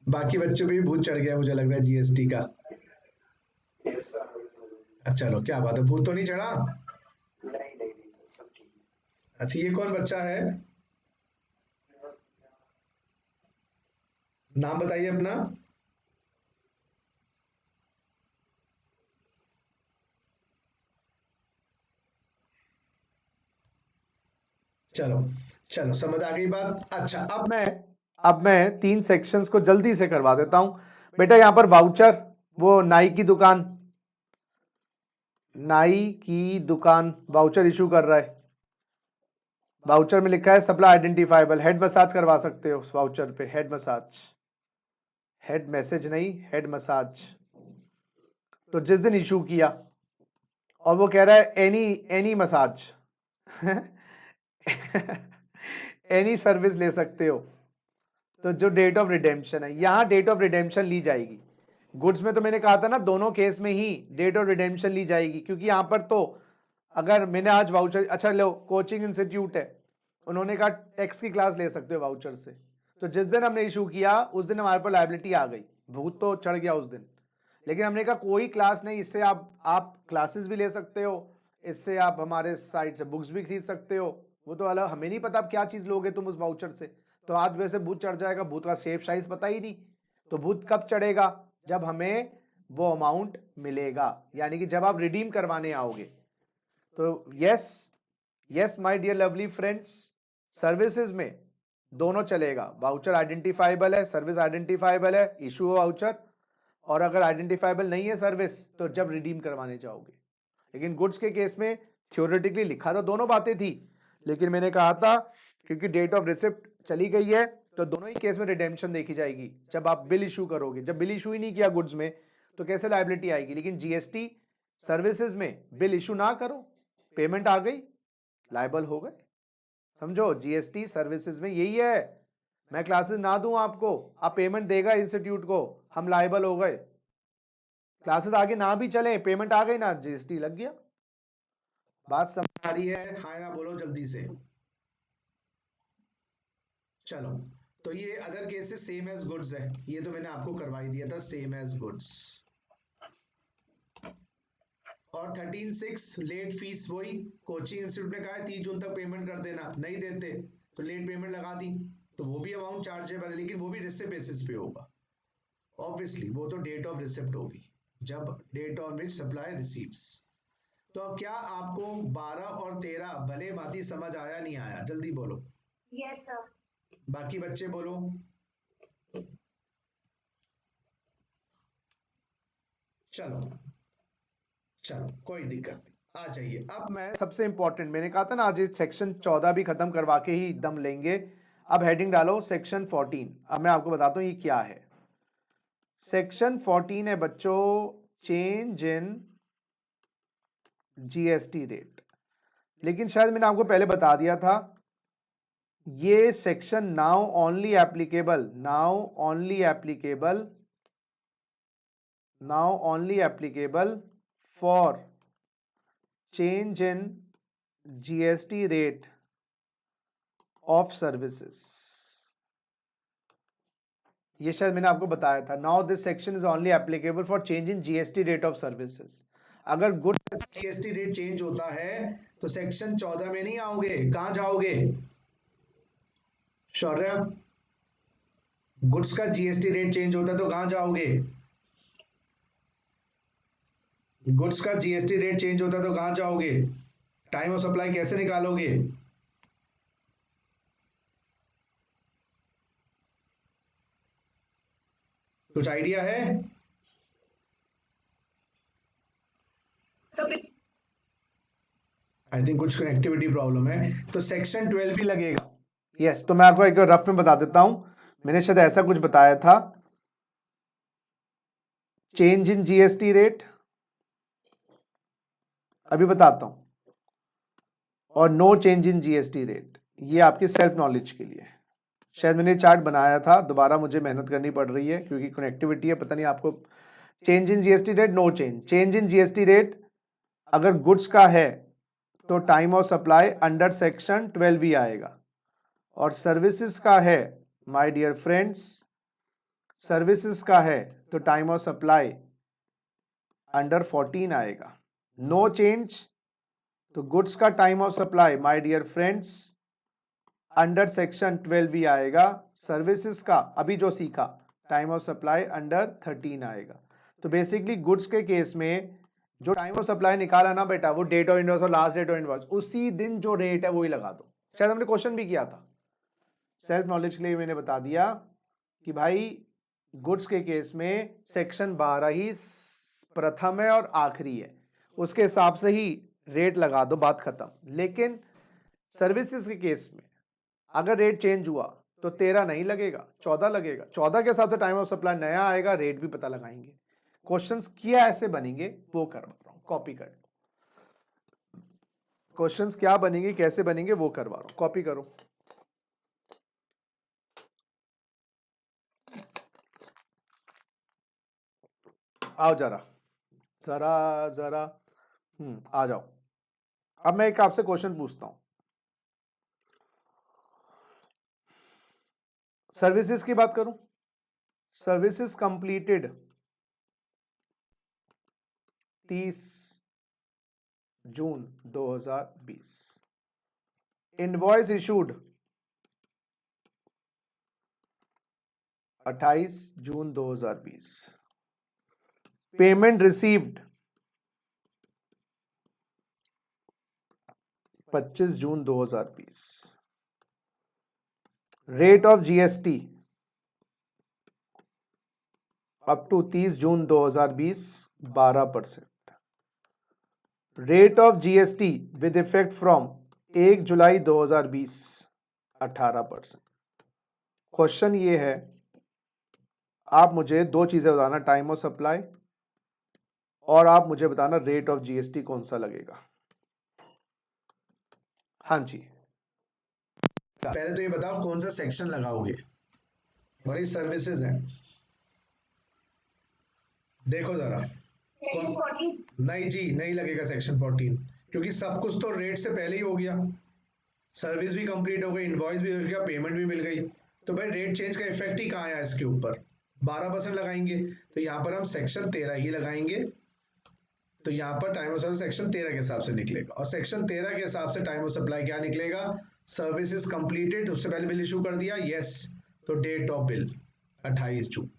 बाकी बच्चों पे भी भूत चढ़ गया मुझे लग रहा है जीएसटी का। चलो क्या बात है, भूत तो नहीं चढ़ा? नहीं सर, सब ठीक है। अच्छा, ये कौन बच्चा है? नाम बताइए अपना। चलो चलो, समझ आ गई बात। अच्छा, अब मैं 3 सेक्शंस को जल्दी से करवा देता हूं। बेटा यहाँ पर वाउचर, वो नाई की दुकान वाउचर इशू कर रहा है। वाउचर में लिखा है सप्लाई आइडेंटिफाइबल, हेड मसाज करवा सकते हो उस वाउचर पे, हेड मसाज, हेड मैसेज नहीं, हेड मसाज। तो जिस दिन इशू किया और वो कह रहा है एनी मसाज एनी सर्विस ले सकते हो, तो जो डेट ऑफ रिडेम्पशन है, यहां डेट ऑफ रिडेम्पशन ली जाएगी। गुड्स में तो मैंने कहा था ना दोनों केस में ही डेट ऑफ रिडेम्पशन ली जाएगी, क्योंकि यहां पर तो अगर मैंने आज वाउचर, अच्छा लो कोचिंग इंस्टीट्यूट है, उन्होंने कहा एक्स की क्लास ले सकते हो वाउचर से, तो जिस दिन हमने इशू किया उस दिन हमारे पर लायबिलिटी आ गई, भूत तो चढ़ गया उस दिन। लेकिन हमने कहा कोई क्लास नहीं, इससे आप क्लासेस भी ले सकते हो, इससे आप हमारे साइट से बुक्स भी खरीद सकते हो, वो तो अलग, हमें नहीं पता आप क्या चीज लोगे तुम उस वाउचर से। तो आज वैसे भूत चढ़ जाएगा, भूत का शेप साइज पता ही नहीं। तो भूत कब चढ़ेगा? जब हमें वो अमाउंट मिलेगा, यानी कि जब आप रिडीम करवाने आओगे। तो yes my dear lovely friends, services में दोनों चलेगा, वाउचर आइडेंटिफाइबल है, सर्विस आइडेंटिफाइबल है, इशू वाउचर, और अगर आइडेंटिफाइबल नहीं है सर्विस तो जब रिडीम करवाने जाओगे। लेकिन गुड्स के केस में थ्योरेटिकली लिखा तो दोनों बातें थी, लेकिन मैंने कहा था क्योंकि डेट ऑफ रिसिप्ट चली गई है तो दोनों ही केस में रिडेम्पशन देखी जाएगी जब आप बिल इशू करोगे। जब बिल इशू ही नहीं किया गुड्स में तो कैसे लायबिलिटी आएगी? लेकिन जीएसटी सर्विसेज में बिल इशू ना करो, पेमेंट आ गई, लायबल हो गए। समझो, जीएसटी सर्विसेज में यही है, मैं क्लासेस ना दूं आपको, आप पेमेंट देगा इंस्टीट्यूट को, हम लायबल हो गए। क्लासेस आगे ना भी चले, पेमेंट आ गई ना, जीएसटी लग गया। बात समझ आ रही है? हाँ ना बोलो जल्दी से। चलो, तो ये other cases same as goods है, ये तो मैंने आपको करवा ही दिया था, सेम एज गुड्स। और 13(6) लेट फीस, वही कोचिंग इंस्टीट्यूट ने कहा है 30 जून तक पेमेंट कर देना, नहीं देते तो लेट पेमेंट लगा दी, तो वो भी अमाउंट चार्जेबल है, लेकिन वो भी रिसिप्ट बेसिस पे होगा ऑब्वियसली, वो तो डेट ऑफ रिसिप्ट होगी, जब date on which supply receives. तो अब क्या आपको 12 और 13 भले भांति समझ आया नहीं आया, जल्दी बोलो, यस सर। बाकी बच्चे बोलो। चलो चलो कोई दिक्कत नहीं, आ जाइए अब। मैं सबसे इंपॉर्टेंट, मैंने कहा था ना आज सेक्शन 14 भी खत्म करवा के ही दम लेंगे। अब हेडिंग डालो सेक्शन 14। अब मैं आपको बताता हूँ ये क्या है। सेक्शन 14 है बच्चों, चेंज इन जीएसटी रेट। लेकिन शायद मैंने आपको पहले बता दिया था, ये section now only applicable, now only applicable for change in GST rate of services। ये शायद मैंने आपको बताया था। Now this section is only applicable for change in GST rate of services. अगर गुड जीएसटी रेट चेंज होता है तो सेक्शन 14 में नहीं आओगे, कहां जाओगे? शौर्य, गुड्स का जीएसटी रेट चेंज होता है तो कहां जाओगे? गुड्स का जीएसटी रेट चेंज होता है तो कहां जाओगे? टाइम ऑफ सप्लाई कैसे निकालोगे? कुछ आइडिया है? आई थिंक कुछ कनेक्टिविटी प्रॉब्लम है, तो सेक्शन 12 भी लगेगा। यस, तो मैं आपको एक रफ में बता देता हूं, मैंने शायद ऐसा कुछ बताया था, चेंज इन जीएसटी रेट अभी बताता हूं, और no change in GST rate, ये आपकी सेल्फ नॉलेज के लिए। शायद मैंने चार्ट बनाया था, दोबारा मुझे मेहनत करनी पड़ रही है क्योंकि कनेक्टिविटी है, पता नहीं आपको। Change in GST rate, no change. Change in GST rate अगर गुड्स का है तो time of supply under section 12 भी आएगा, और सर्विसेज का है माय डियर फ्रेंड्स, सर्विसेज का है तो टाइम ऑफ सप्लाई अंडर 14 आएगा। नो चेंज तो गुड्स का time of supply my dear friends under section 12 भी आएगा। सर्विसेज का अभी जो सीखा टाइम ऑफ सप्लाई अंडर 13 आएगा। तो बेसिकली गुड्स के केस में जो टाइम ऑफ सप्लाई निकाला ना बेटा, वो डेट ऑफ इनवॉइस और लास्ट डेट ऑफ इनवॉइस, उसी दिन जो रेट है वही लगा दो। शायद हमने क्वेश्चन भी किया था, सेल्फ नॉलेज के लिए मैंने बता दिया कि भाई गुड्स के केस में सेक्शन 12 ही प्रथम है और आखिरी है, उसके हिसाब से ही रेट लगा दो, बात खत्म। लेकिन सर्विसेज के केस में अगर रेट चेंज हुआ तो 13 नहीं लगेगा, 14 लगेगा। 14 के हिसाब से टाइम ऑफ सप्लाई नया आएगा, रेट भी पता लगाएंगे। क्वेश्चंस क्या ऐसे बनेंगे वो करवा रहा हूं, कॉपी कर लो। क्वेश्चंस क्या बनेंगे, कैसे बनेंगे वो करवा रहा हूं, कॉपी करो। आओ जरा जरा जरा आ जाओ। अब मैं एक आपसे क्वेश्चन पूछता हूं, सर्विसेज की बात करूं। Services completed 30 June 2020, invoice issued 28 June 2020, payment received 25 June 2020, rate of GST up to 30 June 2020 12%, rate of GST with effect from 1 July 2020 18%। Question ये है, आप मुझे दो चीजें बताना, टाइम ऑफ सप्लाई और आप मुझे बताना रेट ऑफ जीएसटी कौन सा लगेगा। हाँ जी, पहले तो ये बताओ कौन सा सेक्शन लगाओगे, और ये सर्विसेज है। देखो जरा, सेक्शन 14। नहीं जी, नहीं लगेगा सेक्शन 14, क्योंकि सब कुछ तो रेट से पहले ही हो गया, सर्विस भी कंप्लीट हो गई, इनवॉइस भी हो गया, पेमेंट भी मिल गई, तो भाई रेट चेंज का इफेक्ट ही कहाँ आया इसके ऊपर? 12% लगाएंगे, तो यहाँ पर हम सेक्शन 13 ही लगाएंगे। तो यहाँ पर टाइम ऑफ सर्विस सेक्शन 13 के हिसाब से निकलेगा, और सेक्शन 13 के हिसाब से टाइम ऑफ सप्लाई क्या निकलेगा, सर्विस इज कंप्लीटेड, उससे पहले बिल इशू कर दिया, यस, तो डेट ऑफ बिल 28 जून,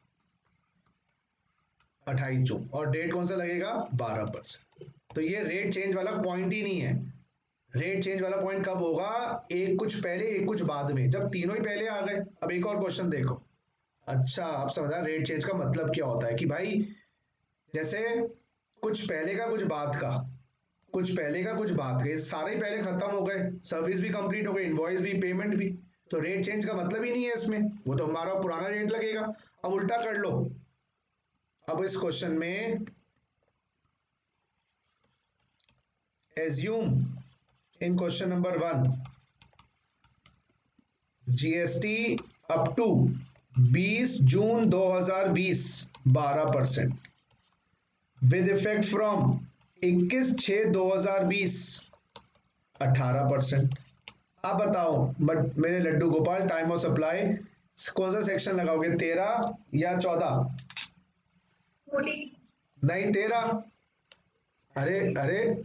28 जून, और डेट कौन सा लगेगा, 12%। तो ये रेट चेंज वाला पॉइंट ही नहीं है। रेट चेंज वाला पॉइंट कब होगा, एक कुछ पहले एक कुछ बाद में, जब तीनों ही पहले आ गए। अब एक और क्वेश्चन देखो। अच्छा, आप समझा रेट चेंज का मतलब क्या होता है कि भाई जैसे कुछ पहले का कुछ बाद का, कुछ पहले का कुछ बाद का, ये सारे ही पहले खत्म हो गए, सर्विस भी कंप्लीट हो गई, इनवॉइस भी, पेमेंट भी, तो रेट चेंज का मतलब ही नहीं है इसमें, वो तो हमारा पुराना रेट लगेगा। अब उल्टा कर लो, अब इस क्वेश्चन में assume in question number 1 GST up to 20 June 2020 12% with effect from 21/6/2020 18%। अब बताओ मेरे Laddu Gopal, time of supply कौन सा सेक्शन लगाओगे, 13 या 14? 14। नहीं 13। अरे अरे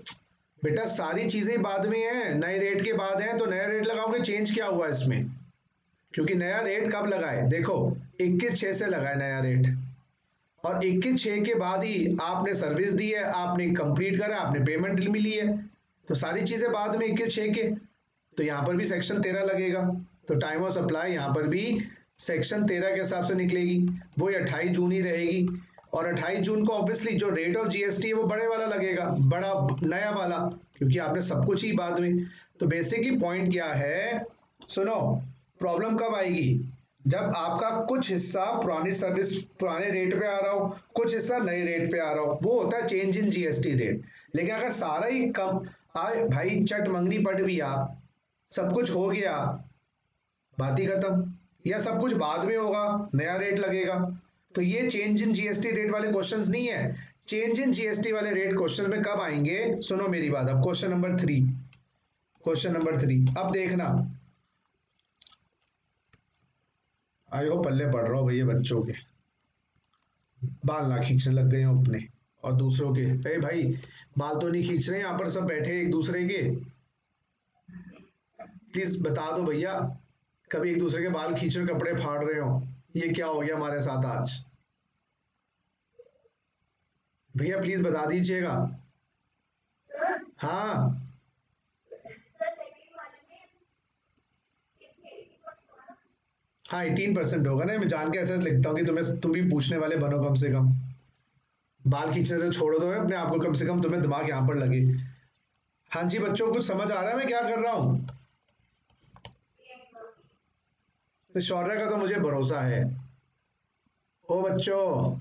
बेटा, सारी चीजें बाद में है, नए रेट के बाद है, तो नया रेट लगाओगे। चेंज क्या हुआ इसमें, क्योंकि नया रेट कब लगा है, देखो 21/6 से लगा है नया रेट, और 21/6 के बाद ही आपने सर्विस दी है, आपने कंप्लीट करा, आपने पेमेंट मिली है, तो सारी चीजें बाद में 21/6 के, तो यहां पर भी सेक्शन 13 लगेगा। तो टाइम ऑफ सप्लाई यहां पर भी सेक्शन 13 के हिसाब से निकलेगी, वो 28 जून ही रहेगी, और 28 जून को ऑब्वियसली जो रेट ऑफ जीएसटी है वो बड़े वाला लगेगा, बड़ा नया वाला, क्योंकि आपने सब कुछ ही बाद में। तो बेसिकली पॉइंट क्या है, सुनो, प्रॉब्लम कब आएगी, जब आपका कुछ हिस्सा पुरानी सर्विस पुराने रेट पे आ रहा हो, कुछ हिस्सा नए रेट पे आ रहा हो, वो होता है चेंज इन जीएसटी रेट। लेकिन अगर सारा ही कम आए, भाई चट मंगनी पट भी आ, सब कुछ हो गया, बात ही खत्म, या सब कुछ बाद में होगा, नया रेट लगेगा, तो ये चेंज इन जीएसटी रेट वाले क्वेश्चंस नहीं है। चेंज इन जीएसटी वाले रेट क्वेश्चन में कब आएंगे, सुनो मेरी बात, अब क्वेश्चन नंबर 3, क्वेश्चन नंबर 3 अब देखना, आयो पल्ले पड़ रहा हो भैया बच्चों के, बाल ना खींचने लग गए हो अपने और दूसरों के। अरे भाई, बाल तो नहीं खींच रहे, यहाँ पर सब बैठे एक दूसरे के, प्लीज बता दो भैया, कभी एक दूसरे के बाल खींच रहे, कपड़े फाड़ रहे हो, ये क्या हो गया हमारे साथ आज, भैया प्लीज बता दीजिएगा। सर हाँ सर सेकंड वाले में इस चेरी की कॉस्ट होगा ना? हाँ 18% होगा ना, मैं जान के ऐसे लिखता हूँ कि तुम भी पूछने वाले बनो कम से कम, बाल खींचने से छोड़ो दो अपने आप को, कम से कम तुम्हें दिमाग यहाँ पर लगे। हाँ जी बच्चों, कुछ समझ आ रहा है मैं क्या कर रहा हूँ, यस सर। तो शौर्य का तो मुझे भरोसा है। ओ बच्चों,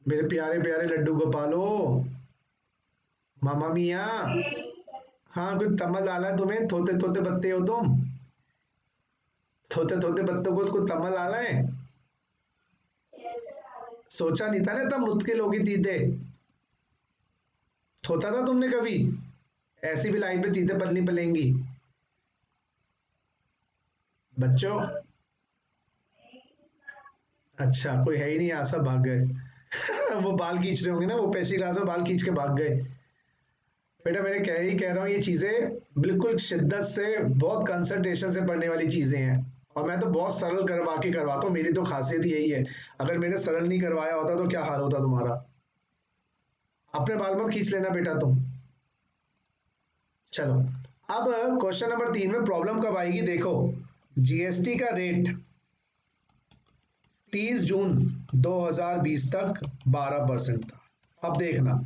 मेरे प्यारे प्यारे लड्डू गोपालो, मामा मिया, हाँ कुछ तमल आला है तुम्हें, थोते थोते बत्ते हो तुम, थोते थोते बत्तों को कुछ तमल आला है, यस सर। सोचा नहीं था ना तब मुश्किल होगी तीते, थोता था तुमने कभी, ऐसी भी लाइन पे चीते पलनी पलेंगी बच्चों। अच्छा कोई है ही नहीं, यहाँ सब भाग गए वो बाल खींच रहे होंगे ना, वो पैसी क्लास में बाल खींच के भाग गए। बेटा मैंने कह रहा हूँ, ये चीजें बिल्कुल शिद्दत से, बहुत कंसंट्रेशन से पढ़ने वाली चीजें हैं, और मैं तो बहुत सरल करवा के करवाता हूँ, मेरी तो खासियत यही है। अगर मैंने सरल नहीं करवाया होता तो क्या हाल होता तुम्हारा। अपने बाल मत खींच लेना बेटा तुम। चलो, अब क्वेश्चन नंबर 3 में प्रॉब्लम कब आएगी, देखो जीएसटी का रेट 30 जून 2020 तक 12% था, अब देखना,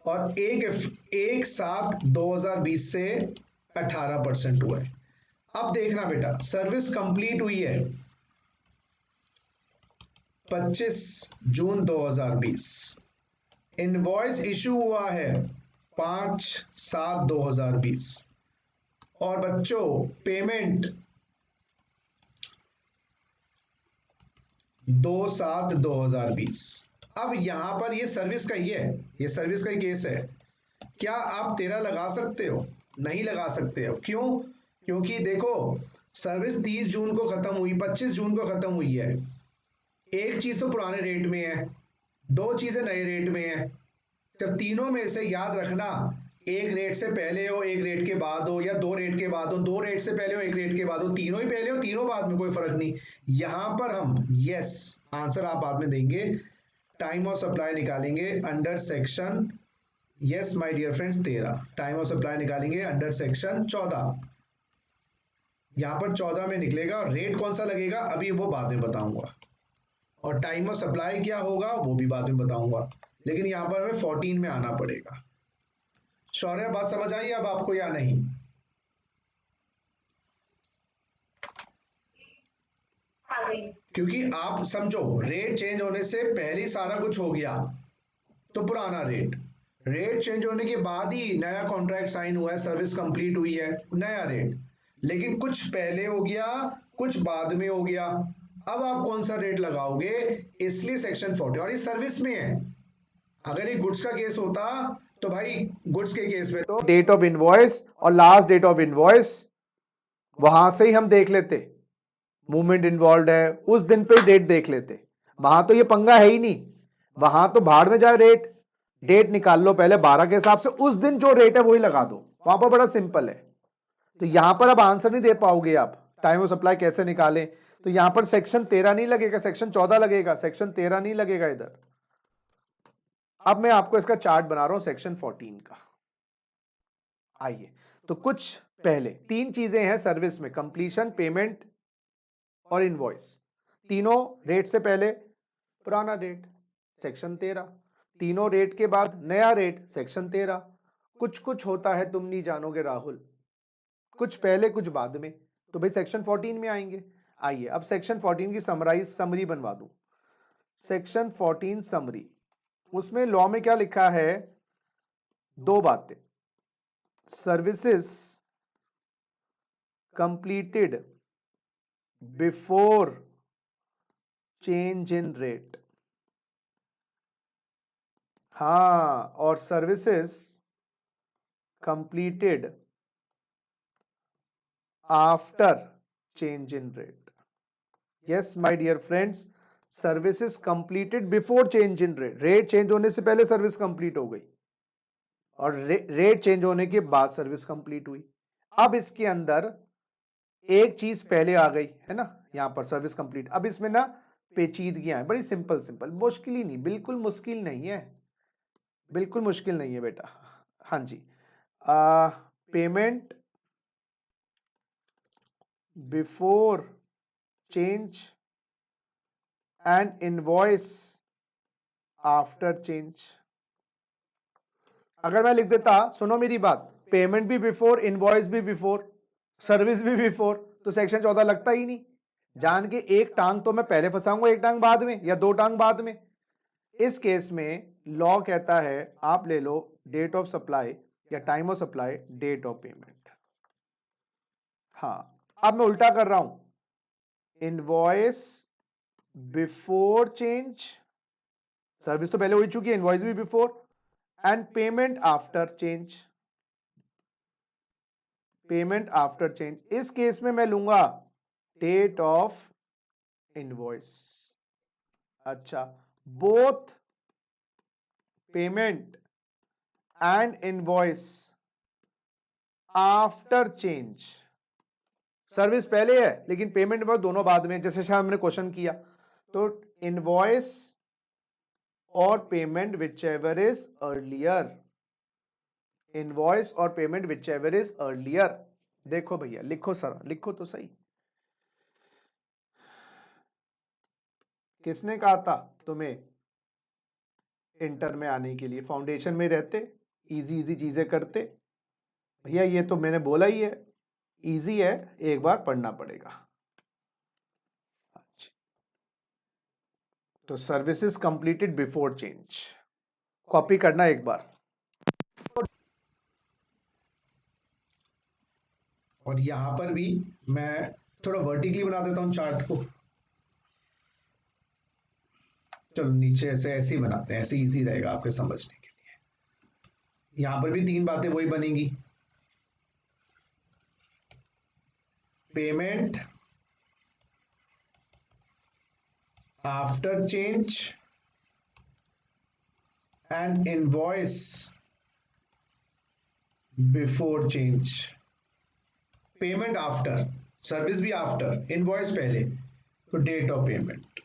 और 1/7/2020 से 18% हुआ है। अब देखना बेटा, सर्विस कंप्लीट हुई है 25 जून 2020, इनवॉइस इशू हुआ है 5/7/2020, और बच्चों पेमेंट 2/7/2020। अब यहां पर ये सर्विस का ही है, ये सर्विस का ही केस है। क्या आप 13 लगा सकते हो, नहीं लगा सकते हो, क्यों, क्योंकि देखो सर्विस 30 जून को खत्म हुई, 25 जून को खत्म हुई है, एक चीज तो पुराने रेट में है, दो चीजें नए रेट में है, जब तीनों में से याद रखना एक रेट से पहले हो एक रेट के बाद हो, या दो रेट के बाद हो दो रेट से पहले हो एक रेट के बाद हो, तीनों ही पहले हो तीनों बाद में, कोई फर्क नहीं। यहां पर हम यस आंसर आप बाद में देंगे, टाइम ऑफ सप्लाई निकालेंगे under section, yes my dear friends 13, time of supply निकालेंगे अंडर सेक्शन 14, यहां पर 14 में निकलेगा, और रेट कौन सा लगेगा अभी वो बाद में बताऊंगा, और टाइम ऑफ सप्लाई क्या होगा वो भी बाद में बताऊंगा, लेकिन यहां पर हमें 14 में आना पड़ेगा। शौर्य बात समझ आई अब आपको या नहीं? आ गई। क्योंकि आप समझो रेट चेंज होने से पहले ही सारा कुछ हो गया तो पुराना रेट, रेट चेंज होने के बाद ही नया कॉन्ट्रैक्ट साइन हुआ है, सर्विस कंप्लीट हुई है, नया रेट, लेकिन कुछ पहले हो गया कुछ बाद में हो गया, अब आप कौन सा रेट लगाओगे, इसलिए सेक्शन 40, और ये सर्विस में है। अगर ये गुड्स का केस होता तो भाई गुड्स के केस में तो डेट ऑफ इनवॉइस और लास्ट डेट ऑफ इनवॉइस वहां से ही हम देख लेते, मूवमेंट इन्वॉल्व है उस दिन पे डेट देख लेते, वहां तो ये पंगा है ही नहीं, वहां तो भाड़ में जाए रेट, डेट निकाल लो पहले 12 के हिसाब से, उस दिन जो रेट है वही लगा दो, वहां पर बड़ा सिंपल है। तो यहां पर अब आंसर नहीं दे पाओगे आप, टाइम ऑफ सप्लाई कैसे निकालें, तो यहां पर सेक्शन 13 नहीं लगेगा, सेक्शन 14 लगेगा, सेक्शन 13 नहीं लगेगा इधर। अब मैं आपको इसका चार्ट बना रहा हूं सेक्शन 14 का। आइए, तो कुछ पहले तीन चीजें हैं सर्विस में, कंप्लीशन, पेमेंट और इनवॉइस, तीनों रेट से पहले पुराना रेट सेक्शन 13, तीनों रेट के बाद नया रेट सेक्शन 13, कुछ कुछ होता है तुम नहीं जानोगे राहुल, कुछ पहले कुछ बाद में, तो भाई सेक्शन 14 में आएंगे। आइए अब सेक्शन 14 की समरी बनवा दूं, सेक्शन 14 समरी, उसमें लॉ में क्या लिखा है, दो बातें, services completed before change in rate, हाँ, और services completed after change in rate. Yes my dear friends, services completed before change in rate, rate change होने से पहले सर्विस कंप्लीट हो गई, और रेट चेंज होने के बाद सर्विस कंप्लीट हुई। अब इसके अंदर एक चीज पहले आ गई है ना, यहां पर सर्विस कंप्लीट, अब इसमें ना पेचीदगियां हैं, बड़ी सिंपल सिंपल, मुश्किल ही नहीं, बिल्कुल मुश्किल नहीं है, बिल्कुल मुश्किल नहीं है बेटा। हाँ जी, payment before change and invoice after change. अगर मैं लिख देता, सुनो मेरी बात, पेमेंट भी बिफोर, इनवॉइस भी बिफोर, सर्विस भी बिफोर, तो सेक्शन 14 लगता ही नहीं, जान के एक टांग तो मैं पहले फंसाऊंगा एक टांग बाद में, या दो टांग बाद में। इस केस में लॉ कहता है आप ले लो डेट ऑफ सप्लाई या time of supply, date of payment. हाँ, अब मैं उल्टा कर रहा हूं, इनवॉइस बिफोर चेंज, सर्विस तो पहले हो ही चुकी है, इनवॉइस भी before, and payment after change, payment after change. इस केस में मैं लूंगा डेट ऑफ इनवॉइस। अच्छा, both payment and invoice after change, service पहले है लेकिन पेमेंट में दोनों बाद में, जैसे शायद हमने क्वेश्चन किया, तो इनवॉइस और payment whichever is earlier, invoice और payment whichever is earlier. देखो भैया, लिखो सर, लिखो तो सही, किसने कहा था तुम्हें इंटर में आने के लिए, फाउंडेशन में रहते इजी इजी चीजें करते, भैया ये तो मैंने बोला ही है, इजी है, एक बार पढ़ना पड़ेगा। अच्छा, तो services completed before change, copy करना एक बार, और यहां पर भी मैं थोड़ा वर्टिकली बना देता हूं चार्ट को, चलो नीचे ऐसे ही बनाते हैं, ऐसे इजी रहेगा आपके समझने के लिए। यहां पर भी तीन बातें वही बनेंगी, payment after change and invoice before change, payment after, service भी आफ्टर, इनवॉइस पहले, तो डेट ऑफ पेमेंट।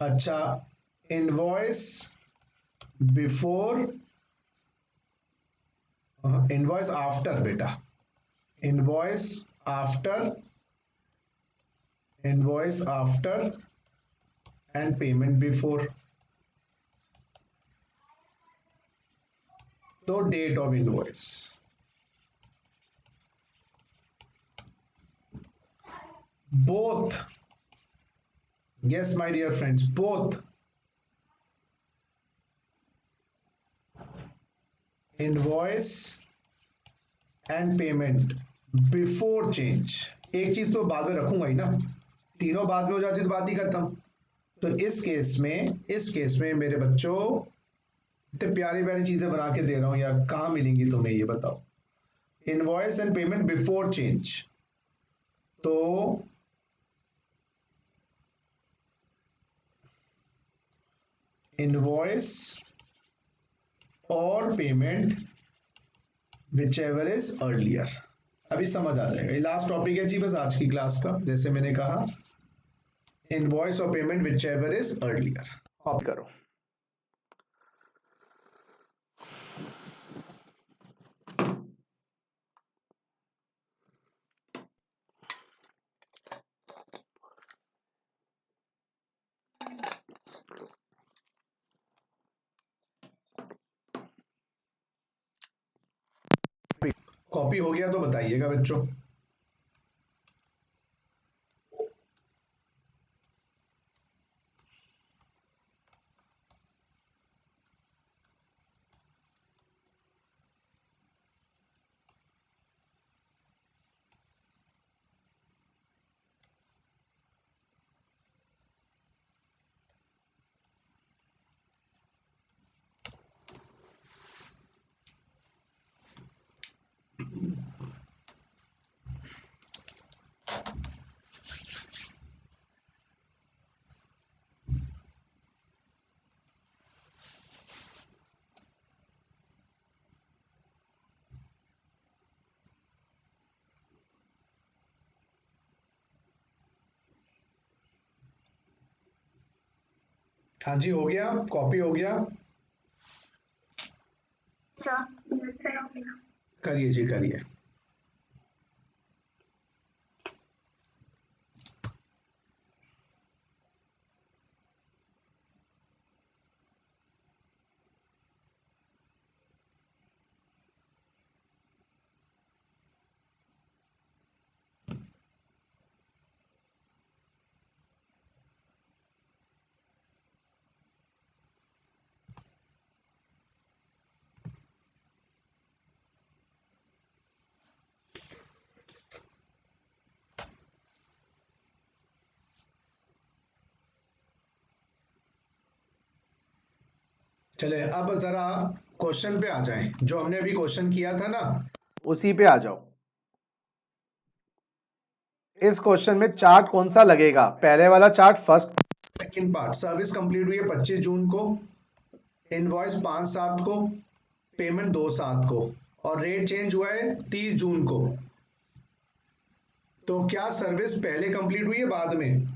अच्छा, इनवॉइस बिफोर, इनवॉइस आफ्टर बेटा, invoice after, invoice after and payment before, तो date of invoice. Both, yes my dear friends, both invoice and payment before change, एक चीज तो बाद में रखूंगा ही ना, तीनों बाद में हो जाती तो बात ही खत्म। तो इस केस में मेरे बच्चों, इतने प्यारी प्यारी चीजें बना के दे रहा हूं यार, कहाँ मिलेंगी तुम्हें ये बताओ। Invoice and payment before change, तो इनवॉइस और payment whichever is earlier. अभी समझ आ जाएगा, ये लास्ट टॉपिक है जी बस आज की क्लास का। जैसे मैंने कहा, इनवॉइस और payment whichever is earlier. Copy करो। कॉपी हो गया तो बताइएगा बच्चों। हाँ जी, हो गया, कॉपी हो गया। सर फिर हो गया। करिए जी करिए। चले अब जरा क्वेश्चन पे आ जाएं, जो हमने अभी क्वेश्चन किया था ना, उसी पे आ जाओ। इस क्वेश्चन में चार्ट कौन सा लगेगा? पहले वाला chart, first. Second part. Service complete हुई है 25 जून को, इनवॉइस 5/7 को, पेमेंट 2/7 को, और रेट चेंज हुआ है 30 जून को। तो क्या सर्विस पहले कंप्लीट हुई है बाद में?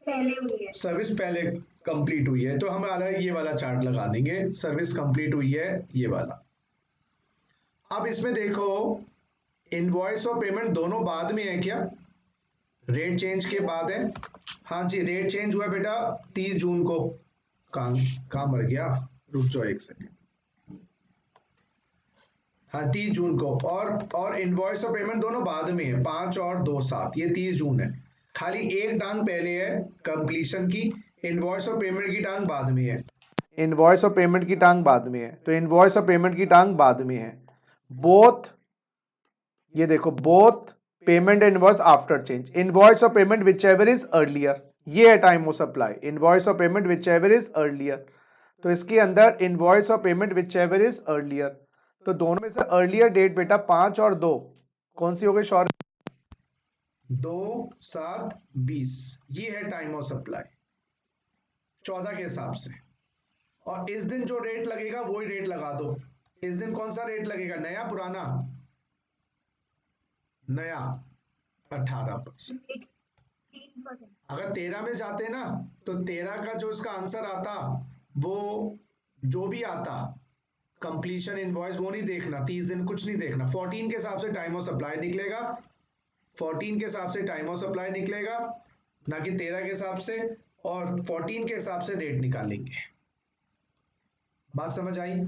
पहले हुई है। सर्विस पहले कंप्लीट हुई है, तो हम ये वाला चार्ट लगा देंगे, सर्विस कंप्लीट हुई है ये वाला। अब इसमें देखो, इनवॉइस और पेमेंट दोनों बाद में है क्या? रेट चेंज के बाद है। हाँ जी, रेट चेंज हुआ बेटा 30 जून को। कहाँ मर गया, रुक जाओ एक सेकेंड। हाँ 30 जून को, और इनवॉइस और पेमेंट दोनों बाद में है, 5 और 2/7, ये 30 जून है। खाली एक टांग पहले है कंप्लीशन की, इनवॉइस और पेमेंट की टांग बाद में है। इनवॉइस और पेमेंट की टांग बाद में है, तो इनवॉइस और पेमेंट की टांग बाद में है। बोथ, ये देखो, both payment and invoice after change. Invoice और payment whichever is earlier, ये है टाइम ऑफ सप्लाई। इनवॉइस और payment whichever is earlier, तो इसके अंदर इनवॉइस और payment whichever is earlier, तो दोनों में से अर्लियर डेट बेटा 5 और 2 कौन सी हो गई? शॉर्ट 2/7/20, ये है टाइम ऑफ सप्लाई। 14 के हिसाब से, और इस दिन जो रेट लगेगा वही रेट लगा दो। इस दिन कौन सा रेट लगेगा, नया पुराना? नया 18%। 3%। अगर 13 में जाते ना तो 13 का जो इसका आंसर आता वो जो भी आता कंप्लीशन इनवॉइस वो नहीं देखना, 30 दिन कुछ नहीं देखना, 14 के हिसाब से टाइम ऑफ सप्लाई निकलेगा, 14 के हिसाब से टाइम ऑफ सप्लाई निकलेगा, ना कि 13 के हिसाब से, और 14 के हिसाब से रेट निकालेंगे। बात समझ आई?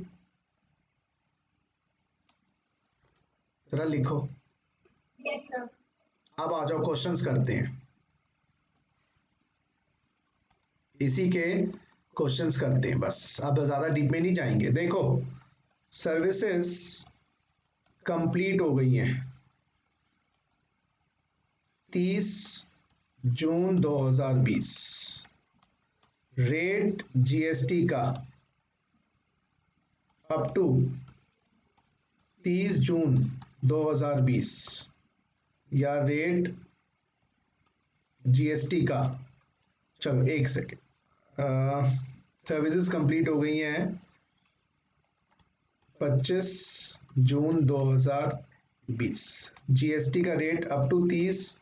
जरा लिखो। Yes sir. अब आ जाओ क्वेश्चंस करते हैं, इसी के क्वेश्चंस करते हैं बस, अब ज्यादा डीप में नहीं जाएंगे। देखो सर्विसेज कंप्लीट हो गई हैं 30 जून 2020। रेट जीएसटी का अप टू 30 जून 2020, या रेट जीएसटी का, चलो एक सेकेंड, सर्विसेज कंप्लीट हो गई हैं 25 जून 2020। जीएसटी का rate up to 30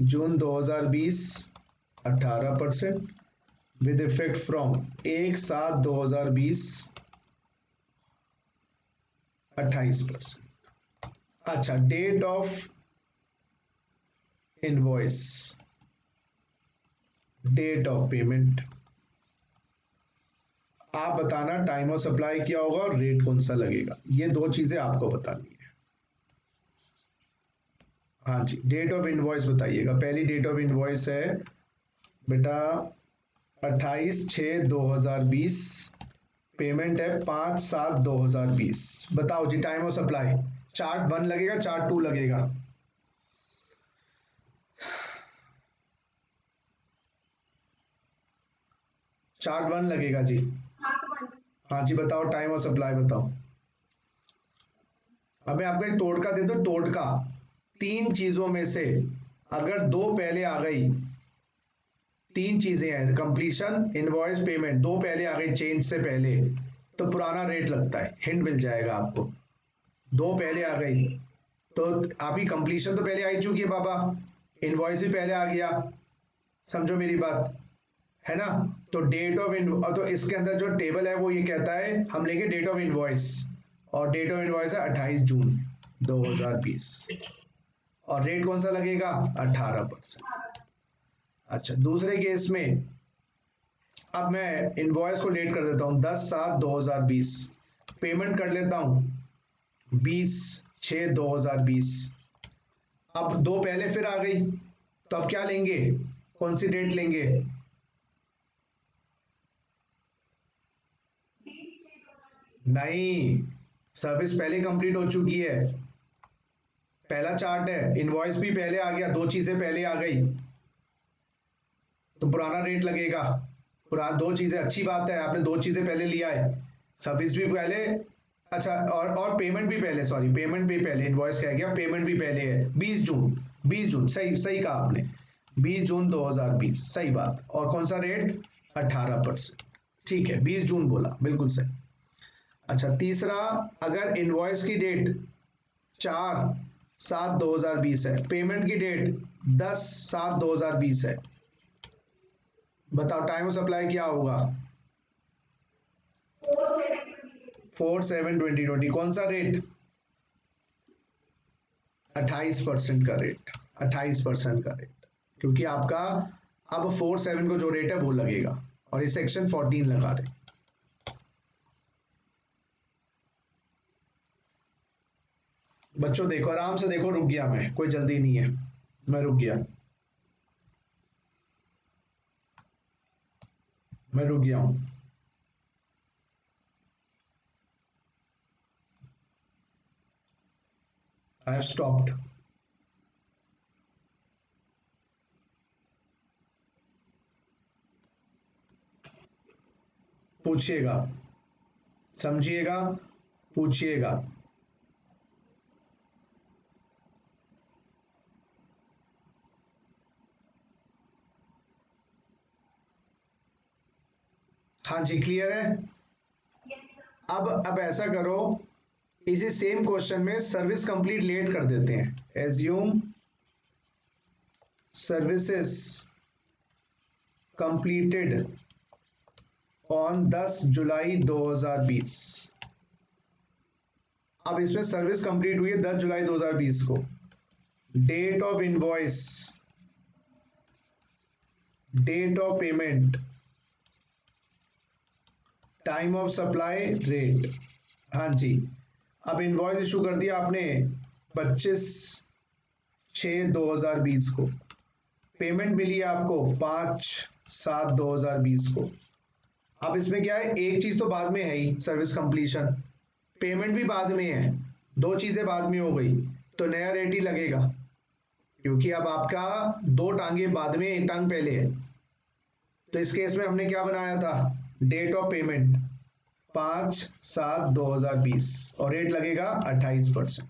June 2020 18%, with effect from 1/7/2020 28%। अच्छा, date of invoice, date of payment, आप बताना टाइम ऑफ सप्लाई क्या होगा और रेट कौन सा लगेगा, ये दो चीजें आपको बतानी है। हाँ जी, डेट ऑफ इनवॉइस बताइएगा। पहली डेट ऑफ इनवॉइस है बेटा 28/6/2020, पेमेंट है 5/7/2020। बताओ जी टाइम ऑफ सप्लाई, चार्ट 1 लगेगा चार्ट 2 लगेगा? चार्ट 1 लगेगा जी। पार्ट 1। हाँ जी बताओ टाइम ऑफ सप्लाई बताओ। अब मैं आपको एक टोटका दे दूं, टोटका, 3 चीजों में से अगर 2 पहले आ गई, 3 चीजें हैं, कंप्लीशन इनवॉइस पेमेंट, 2 पहले आ गई चेंज से पहले, तो पुराना रेट लगता है, हिंट मिल जाएगा आपको। 2 पहले आ गई तो आपकी कंप्लीशन तो पहले आई चुकी है बाबा, इनवॉइस भी पहले आ गया, समझो मेरी बात, है ना? तो डेट ऑफ तो इसके अंदर जो टेबल है वो ये कहता है, हम लेंगे डेट ऑफ इनवॉइस, और डेट ऑफ इनवॉइस है 28 जून 2020, और रेट कौन सा लगेगा, 18%। अच्छा, दूसरे केस में अब मैं इनवॉइस को लेट कर देता हूं 10/7/2020, पेमेंट कर लेता हूं 20/6/2020। अब 2 पहले फिर आ गई, तो अब क्या लेंगे, कौन सी डेट लेंगे? नहीं, सर्विस पहले कंप्लीट हो चुकी है, पहला चार्ट है, इनवॉइस भी पहले आ गया, 2 चीजें पहले आ गई, तो पुराना रेट लगेगा। पुराना 2 चीजें, अच्छी बात है आपने 2 चीजें पहले लिया है, सर्विस भी पहले, अच्छा, और पेमेंट भी पहले, सॉरी पेमेंट भी पहले, इनवॉइस कह गया, पेमेंट भी पहले है, 20 जून, 20 जून, सही सही कहा आपने, 20 जून 2020, सही बात, और कौन सा रेट, 18%। ठीक है, 20 जून बोला, बिल्कुल सही। अच्छा, तीसरा, अगर इनवॉइस की डेट 4/7/2020 है, पेमेंट की डेट 10/7/2020 है, बताओ टाइम ऑफ सप्लाई क्या होगा, 4/7/2020, कौन सा रेट, 28% का रेट, 28% का रेट, क्योंकि आपका अब 4/7 को जो रेट है वो लगेगा, और ये सेक्शन 14 लगा रहे। बच्चों देखो, आराम से देखो, रुक गया मैं, कोई जल्दी नहीं है, मैं रुक गया, मैं रुक गया हूं। I have stopped. पूछिएगा, समझिएगा, पूछिएगा। हाँ जी, क्लियर है। Yes, sir. अब ऐसा करो, इसी सेम क्वेश्चन में सर्विस कंप्लीट लेट कर देते हैं। Assume services completed on 10 July 2020। अब इसमें सर्विस कंप्लीट हुई है 10 जुलाई 2020 को। Date of invoice, date of payment, time of supply, rate. हाँ जी, अब इनवॉइस इशू कर दिया आपने 25/6/2020 को। पेमेंट मिली है आपको 5/7/2020 को। अब इसमें क्या है, एक चीज तो बाद में है ही, सर्विस कंप्लीशन, पेमेंट भी बाद में है, दो चीजें बाद में हो गई, तो नया रेट ही लगेगा, क्योंकि अब आपका दो टांगे बाद में, एक टांग पहले है। तो इस केस में हमने क्या बनाया था, डेट ऑफ पेमेंट 5/7/2020 और रेट लगेगा 28%।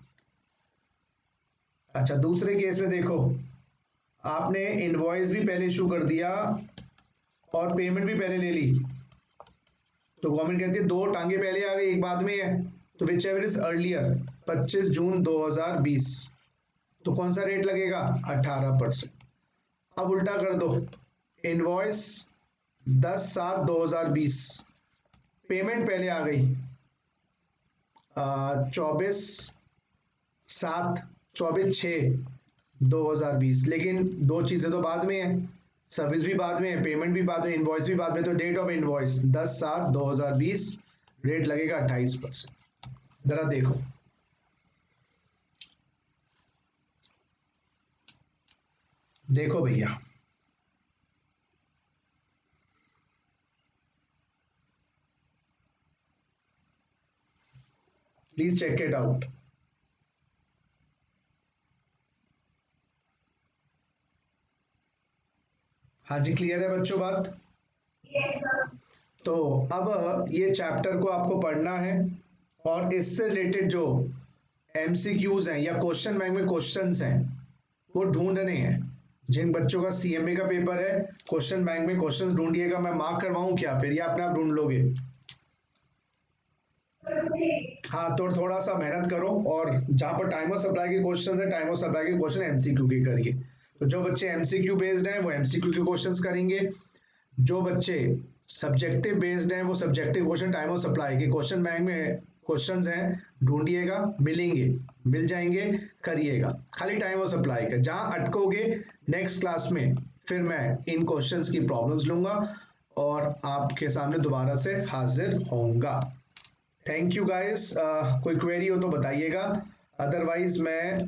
अच्छा, दूसरे केस में देखो, आपने इनवॉइस भी पहले इशू कर दिया और पेमेंट भी पहले ले ली, तो गवर्नमेंट कहती है दो टांगे पहले आ गई, एक बाद में है, तो which ever is earlier 25 June 2020, तो कौन सा रेट लगेगा, 18%। अब उल्टा कर दो, इनवॉइस 10/7/2020, पेमेंट पहले आ गई 24/6/2020, लेकिन दो चीजें तो बाद में है, सर्विस भी बाद में है, पेमेंट भी बाद में, इनवॉइस भी बाद में, तो डेट ऑफ इनवॉइस 10/7/2020, रेट लगेगा 28%। जरा देखो, देखो भैया, प्लीज चेक इट आउट। हाँ जी, क्लियर है बच्चों बात। Yes, sir. तो अब ये चैप्टर को आपको पढ़ना है और इससे रिलेटेड जो एमसीक्यूज हैं या क्वेश्चन बैंक में क्वेश्चंस हैं वो ढूंढने हैं। जिन बच्चों का सीएमए का पेपर है, क्वेश्चन बैंक में क्वेश्चंस ढूंढिएगा। मैं मार्क करवाऊं क्या, फिर या अपने आप ढूंढ लोगे? हाँ, तो थोड़ा सा मेहनत करो, और जहां पर टाइम ऑफ सप्लाई के क्वेश्चन है, टाइम ऑफ सप्लाई के क्वेश्चन एमसीक्यू के करिए। तो जो बच्चे एमसीक्यू बेस्ड हैं वो एमसीक्यू के क्वेश्चंस करेंगे, जो बच्चे सब्जेक्टिव बेस्ड हैं वो subjective question, time of supply के क्वेश्चन बैंक में क्वेश्चंस हैं, ढूंढिएगा, मिलेंगे, मिल जाएंगे, करिएगा। खाली टाइम ऑफ सप्लाई का जहां अटकोगे नेक्स्ट क्लास में फिर मैं इन क्वेश्चंस की प्रॉब्लम्स लूंगा और आपके सामने दोबारा से हाजिर होऊंगा। Thank you guys. कोई क्वेरी हो तो बताइएगा, अदरवाइज मैं